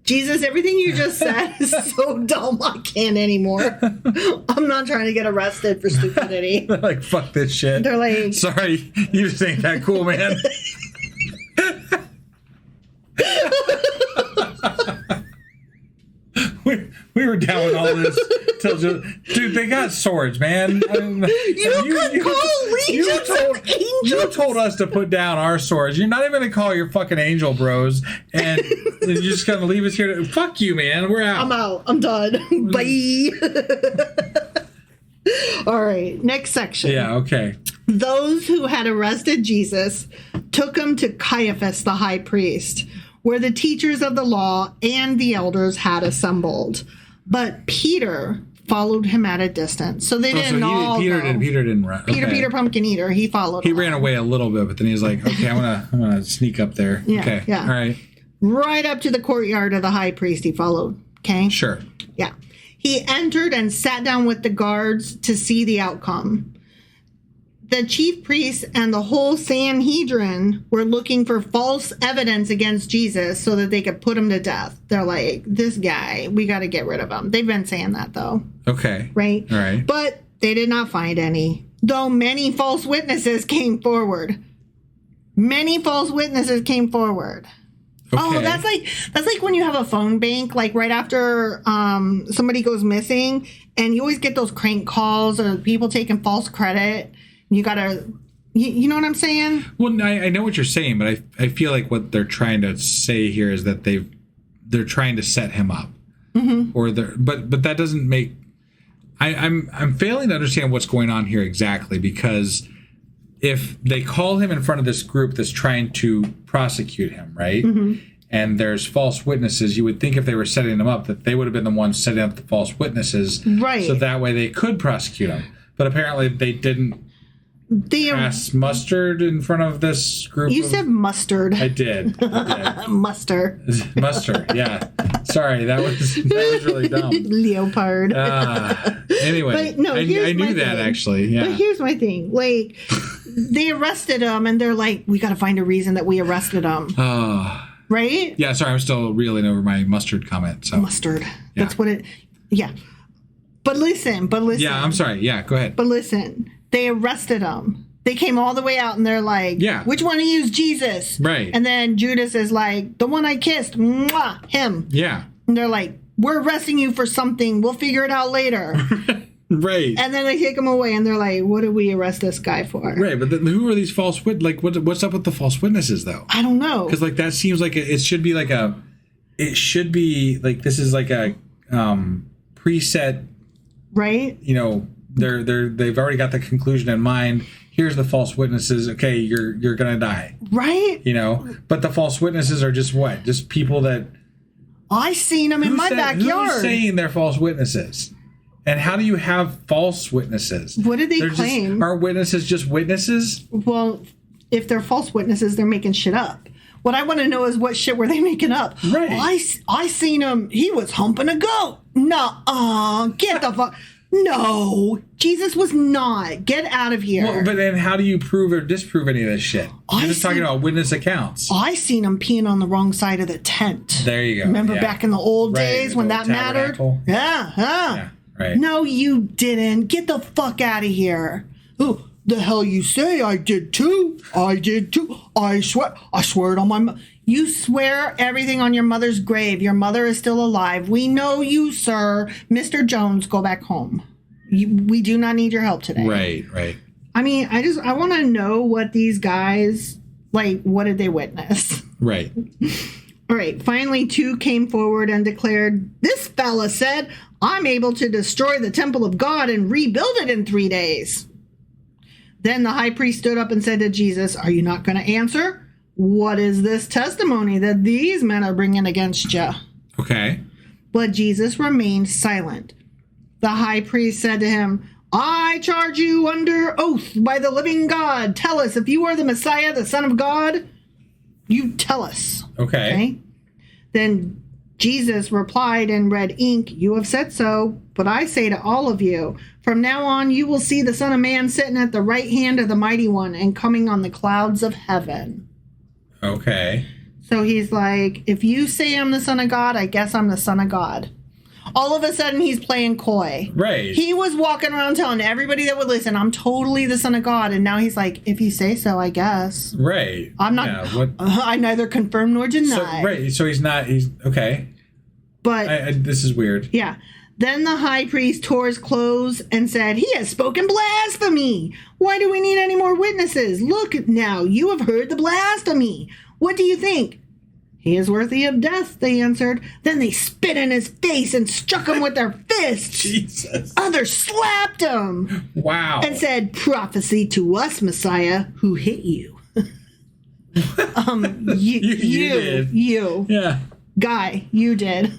Jesus, everything you just said is so dumb, I can't anymore. I'm not trying to get arrested for stupidity. They're like, fuck this shit. They're like, sorry, you just ain't that cool, man. we were down with all this till dude, they got swords, man. You call legions of angels. You told us to put down our swords. You're not even gonna call your fucking angel bros, and you're just gonna leave us here. Fuck you, man. We're out. I'm out. I'm done. Bye. All right. Next section. Yeah. Okay. Those who had arrested Jesus took him to Caiaphas, the high priest. where the teachers of the law and the elders had assembled. But Peter followed him at a distance. So they didn't all Peter go. didn't run. Peter Pumpkin Eater, he followed. He ran away a little bit, but then he was like, okay, I'm gonna sneak up there. Yeah, okay. yeah. All right. Right up to the courtyard of the high priest he followed. Okay? Sure. Yeah. He entered and sat down with the guards to see the outcome. The chief priests and the whole Sanhedrin were looking for false evidence against Jesus so that they could put him to death. They're like, this guy, we got to get rid of him. They've been saying that, though. Okay. Right? All right. But they did not find any, though many false witnesses came forward. Many false witnesses came forward. Okay. Oh, that's like when you have a phone bank, like right after somebody goes missing, and you always get those crank calls or people taking false credit. You gotta, you know what I'm saying? Well, I know what you're saying, but I feel like what they're trying to say here is that they're trying to set him up, or but that doesn't make. I'm failing to understand what's going on here exactly, because if they call him in front of this group that's trying to prosecute him, right? And there's false witnesses, you would think if they were setting them up that they would have been the ones setting up the false witnesses, Right? So that way they could prosecute him. But apparently they didn't. Pass mustard in front of this group. You said mustard. I did. Mustard. Mustard. Yeah. Sorry, that was really dumb. Leopard. Anyway, But no, I knew that thing. actually. Yeah. But here's my thing. Like, they arrested him, and they're like, we got to find a reason that we arrested him. Right? Yeah. Sorry, I'm still reeling over my mustard comment. So Mustard. That's what it. Yeah. But listen. Yeah. I'm sorry. Yeah. Go ahead. But listen. They arrested him. They came all the way out and they're like, yeah. Which one of you is Jesus? Right. And then Judas is like, the one I kissed. Mwah, him. Yeah. And they're like, we're arresting you for something. We'll figure it out later. Right. And then they take him away and they're like, what did we arrest this guy for? Right. But who are these false witnesses? Like, what's up with the false witnesses, though? I don't know. Because, like, that seems like it should be like this is like a preset. Right. You know, they've already got the conclusion in mind. Here's the false witnesses. Okay, you're gonna die. Right. You know, but the false witnesses are just what? Just people that I seen them in my backyard. Who's saying they're false witnesses? And how do you have false witnesses? What did they claim? Are witnesses just witnesses? Well, if they're false witnesses, they're making shit up. What I want to know is what shit were they making up? Right. I seen him. He was humping a goat. No, get the fuck. No, Jesus was not. Get out of here. Well, but then how do you prove or disprove any of this shit? You're just talking about witness accounts. I seen him peeing on the wrong side of the tent. There you go. Remember back in the old days when that tabernacle. mattered? Yeah. Right. No, you didn't. Get the fuck out of here. Oh, the hell you say? I did too. I swear it on my You swear everything on your mother's grave. Your mother is still alive. We know you, sir. Mr. Jones, go back home. We do not need your help today. Right. I mean, I want to know what these guys, like, what did they witness? Right. All right. Finally, two came forward and declared, this fella said, I'm able to destroy the temple of God and rebuild it in 3 days. Then the high priest stood up and said to Jesus, are you not going to answer? What is this testimony that these men are bringing against you? Okay. But Jesus remained silent. The high priest said to him, I charge you under oath by the living God. Tell us if you are the Messiah, the Son of God. You tell us. Okay. Then Jesus replied in red ink, you have said so, but I say to all of you, from now on you will see the Son of Man sitting at the right hand of the Mighty One and coming on the clouds of heaven. Okay. So he's like, if you say I'm the Son of God, I guess I'm the Son of God. All of a sudden, he's playing coy. Right. He was walking around telling everybody that would listen, I'm totally the Son of God. And now he's like, if you say so, I guess. Right. I'm not. Yeah, I neither confirm nor deny. So he's not. He's okay. But this is weird. Yeah. Then the high priest tore his clothes and said, he has spoken blasphemy. Why do we need any more witnesses? Look now, you have heard the blasphemy. What do you think? He is worthy of death, they answered. Then they spit in his face and struck him with their fists. Jesus. Others slapped him. Wow. And said, prophesy to us, Messiah, who hit you. You. Yeah. Guy, you did.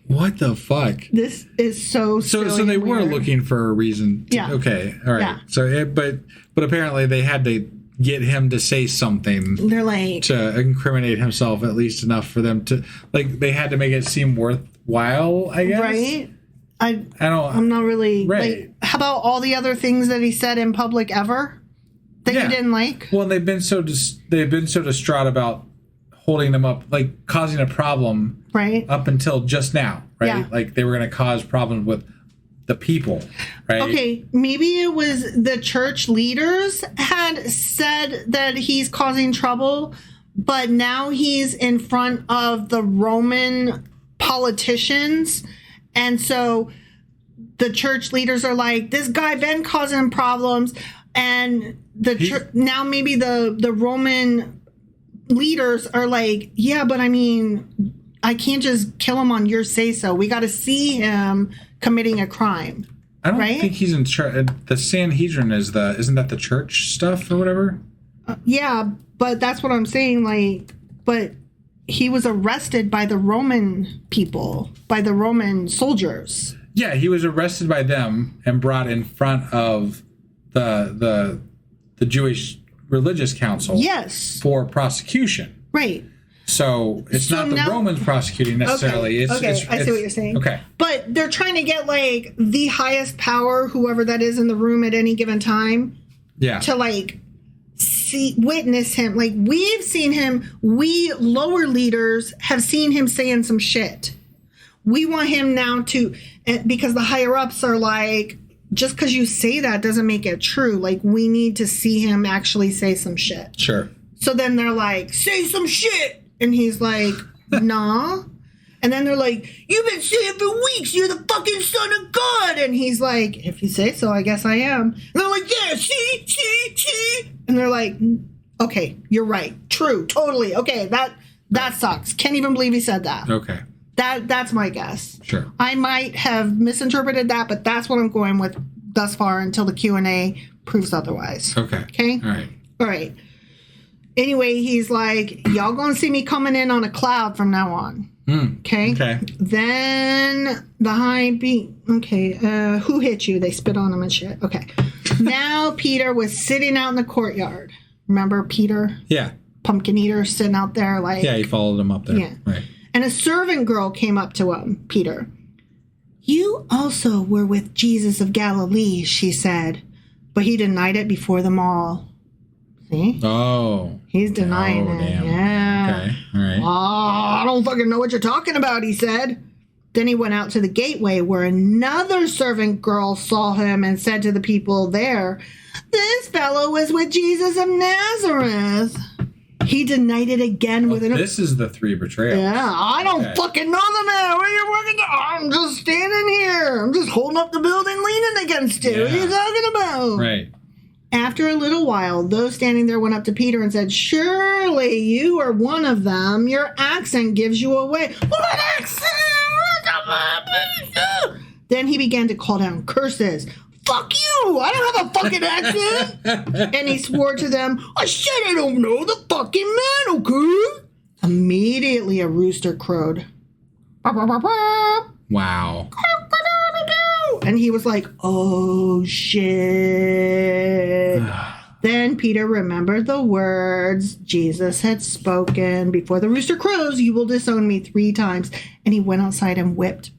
What the fuck? This is so So they were looking for a reason. Yeah. Okay. All right. Yeah. So, but apparently they had to get him to say something. They're like to incriminate himself at least enough for them to they had to make it seem worthwhile. I guess. Right. I'm not really right. Like, how about all the other things that he said in public ever that you didn't like? Well, they've been so distraught about holding them up, like causing a problem, right? Up until just now, right? Yeah. Like they were going to cause problems with the people, right? Okay, maybe it was the church leaders had said that he's causing trouble, but now he's in front of the Roman politicians. And so the church leaders are like, this guy been causing problems. And now maybe the Roman leaders are like, yeah, but I mean, I can't just kill him on your say-so. We got to see him committing a crime. I don't think he's in charge. The Sanhedrin isn't that the church stuff or whatever? Yeah, but that's what I'm saying. Like, but he was arrested by the Roman people, by the Roman soldiers. Yeah, he was arrested by them and brought in front of the Jewish religious council. Yes. For prosecution. Right. So it's not the Romans prosecuting necessarily. Okay, I see what you're saying. Okay. But they're trying to get like the highest power, whoever that is in the room at any given time. Yeah. To like witness him. Like we've seen him, we lower leaders have seen him saying some shit. We want him now to, because the higher ups are like, just because you say that doesn't make it true. Like we need to see him actually say some shit. Sure. So then they're like, say some shit. And he's like, nah. And then they're like, you've been saying for weeks, you're the fucking son of God. And he's like, if you say so, I guess I am. And they're like, yeah, see. And they're like, okay, you're right. True, totally. Okay, that sucks. Can't even believe he said that. Okay. That's my guess. Sure. I might have misinterpreted that, but that's what I'm going with thus far until the Q&A proves otherwise. Okay. Okay? All right. Anyway, he's like, y'all gonna see me coming in on a cloud from now on. Okay? Okay. Then the high beat. Okay. Who hit you? They spit on him and shit. Okay. Now Peter was sitting out in the courtyard. Remember Peter? Yeah. Pumpkin eater sitting out there like... Yeah, he followed him up there. Yeah. Right. And a servant girl came up to him, Peter. You also were with Jesus of Galilee, she said. But he denied it before them all. See? Oh. He's denying it. Damn. Yeah. Okay. All right. Oh, I don't fucking know what you're talking about, he said. Then he went out to the gateway where another servant girl saw him and said to the people there, this fellow was with Jesus of Nazareth. He denied it again with an... This is the three betrayals. Yeah, I don't fucking know the man. Where you working? I'm just standing here. I'm just holding up the building, leaning against it. What are you talking about? Right. After a little while, those standing there went up to Peter and said, surely you are one of them. Your accent gives you away. What accent? Then he began to call down curses. Fuck you! I don't have a fucking accent! And he swore to them, I said I don't know the fucking man, okay? Immediately a rooster crowed. Wow. And he was like, oh shit. Then Peter remembered the words Jesus had spoken. Before the rooster crows, you will disown me 3 times. And he went outside and wept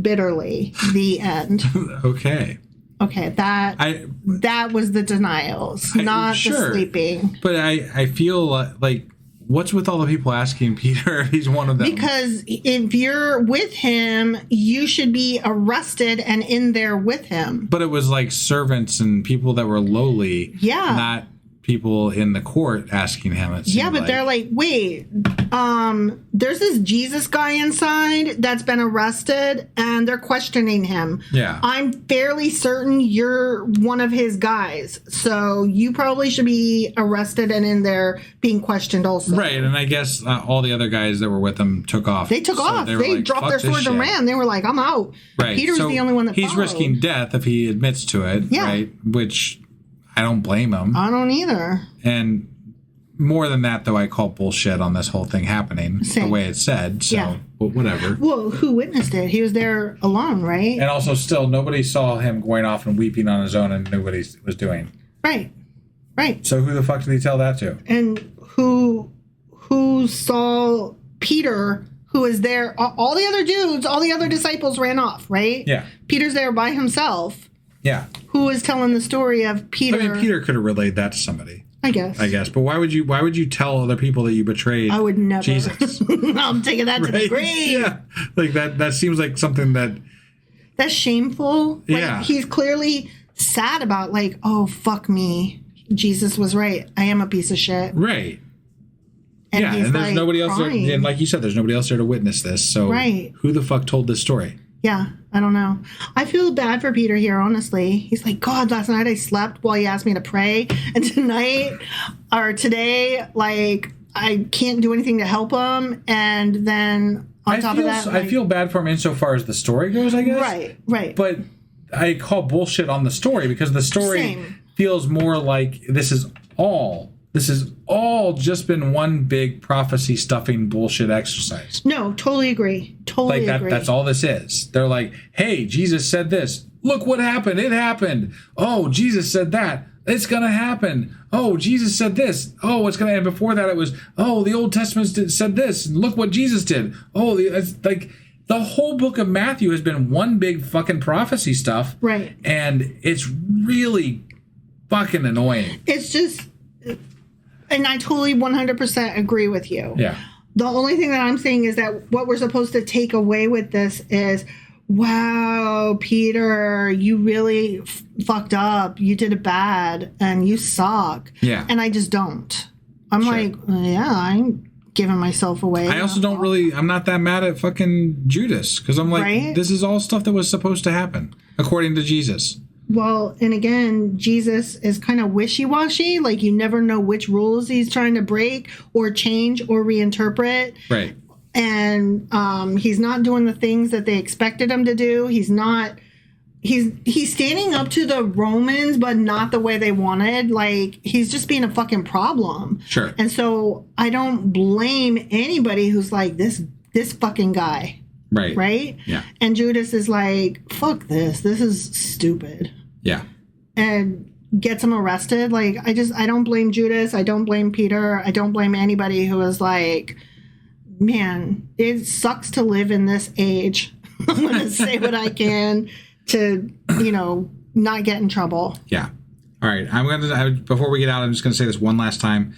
bitterly. The end. Okay. Okay, that was the denials, not the sleeping. But I feel like, what's with all the people asking Peter if he's one of them? Because if you're with him, you should be arrested and in there with him. But it was like servants and people that were lowly. Yeah. Not people in the court asking him. Yeah, but they're like, wait, there's this Jesus guy inside that's been arrested and they're questioning him. Yeah. I'm fairly certain you're one of his guys. So you probably should be arrested and in there being questioned also. Right. And I guess all the other guys that were with him took off. They took off. They like, dropped their swords and ran. They were like, I'm out. Right. Peter's the only one that he's followed. risking death if he admits to it. Yeah. Right. Which I don't blame him. I don't either. And more than that, though, I call bullshit on this whole thing happening the way it's said. So, but whatever. Well, who witnessed it? He was there alone, right? And also, still, nobody saw him going off and weeping on his own and knew what he was doing. Right. So who the fuck did he tell that to? And who saw Peter, who was there? All the other dudes, all the other disciples ran off, right? Yeah. Peter's there by himself. Yeah. Who was telling the story of Peter? I mean, Peter could have relayed that to somebody. I guess. But why would you tell other people that you betrayed? I would never. Jesus. I'm taking that to the grave. Yeah. Like that seems like something that's shameful. Like, yeah. He's clearly sad about like, oh, fuck me. Jesus was right. I am a piece of shit. Right. And yeah, and there's like nobody else there, and like you said, there's nobody else there to witness this. So who the fuck told this story? Yeah, I don't know. I feel bad for Peter here, honestly. He's like, God, last night I slept while he asked me to pray. And tonight or today, like, I can't do anything to help him. And then on top of that... I feel bad for him insofar as the story goes, I guess. Right. But I call bullshit on the story because the story feels more like this is all just been one big prophecy stuffing bullshit exercise. No, totally agree. Totally agree. That's all this is. They're like, hey, Jesus said this. Look what happened. It happened. Oh, Jesus said that. It's going to happen. Oh, Jesus said this. Oh, it's going to, and before that it was, oh, the Old Testament said this. And look what Jesus did. Oh, it's like the whole book of Matthew has been one big fucking prophecy stuff. Right. And it's really fucking annoying. It's just... And I totally 100% agree with you. Yeah. The only thing that I'm saying is that what we're supposed to take away with this is, wow, Peter, you really fucked up. You did it bad and you suck. Yeah. And I just don't. I'm like, yeah, I'm giving myself away. I also don't really, I'm not that mad at fucking Judas because I'm like, this is all stuff that was supposed to happen according to Jesus. Well, and again, Jesus is kind of wishy-washy. Like, you never know which rules he's trying to break or change or reinterpret. Right. And he's not doing the things that they expected him to do. He's standing up to the Romans, but not the way they wanted. Like, he's just being a fucking problem. Sure. And so I don't blame anybody who's like, this fucking guy. Right. Right? Yeah. And Judas is like, fuck this. This is stupid. Yeah. And gets him arrested. Like, I don't blame Judas. I don't blame Peter. I don't blame anybody who is like, man, it sucks to live in this age. I'm going to say what I can to, not get in trouble. Yeah. All right. Before we get out, I'm just going to say this one last time.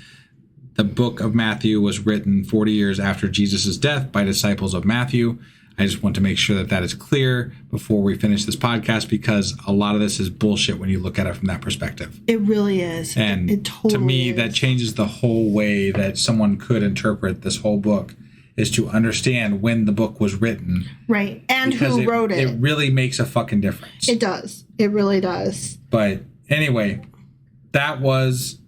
The book of Matthew was written 40 years after Jesus' death by disciples of Matthew. I just want to make sure that is clear before we finish this podcast because a lot of this is bullshit when you look at it from that perspective. It really is. And it totally to me, is. that changes the whole way that someone could interpret this whole book is to understand when the book was written. Right. And who wrote it. It really makes a fucking difference. It does. It really does. But anyway, that was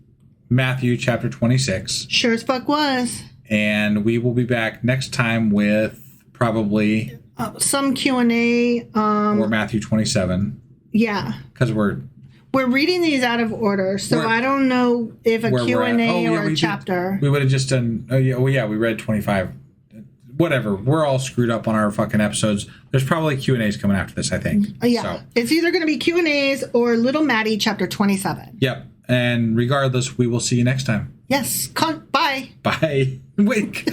Matthew chapter 26. Sure as fuck was. And we will be back next time with probably some Q&A. Or Matthew 27. Yeah. Because we're reading these out of order, so I don't know if a Q&A or a chapter. We would have just done, we read 25. Whatever. We're all screwed up on our fucking episodes. There's probably Q&As coming after this, I think. Yeah. So. It's either going to be Q&As or Little Maddie chapter 27. Yep. And regardless, we will see you next time. Yes. Bye. Bye. Wait.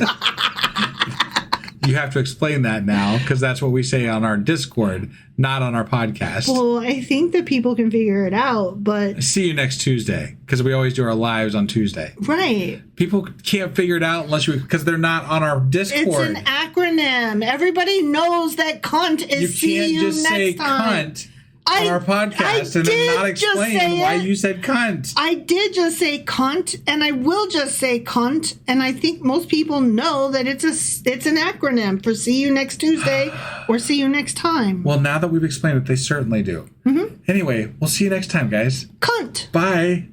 You have to explain that now because that's what we say on our Discord, not on our podcast. Well, I think that people can figure it out, but... See you next Tuesday because we always do our lives on Tuesday. Right. People can't figure it out because they're not on our Discord. It's an acronym. Everybody knows that cunt is see you next time. You can't just say cunt on our podcast and then not explain why you said cunt. I did just say cunt, and I will just say cunt, and I think most people know that it's an acronym for see you next Tuesday or see you next time. Well, now that we've explained it, they certainly do. Mm-hmm. Anyway, we'll see you next time, guys. Cunt. Bye.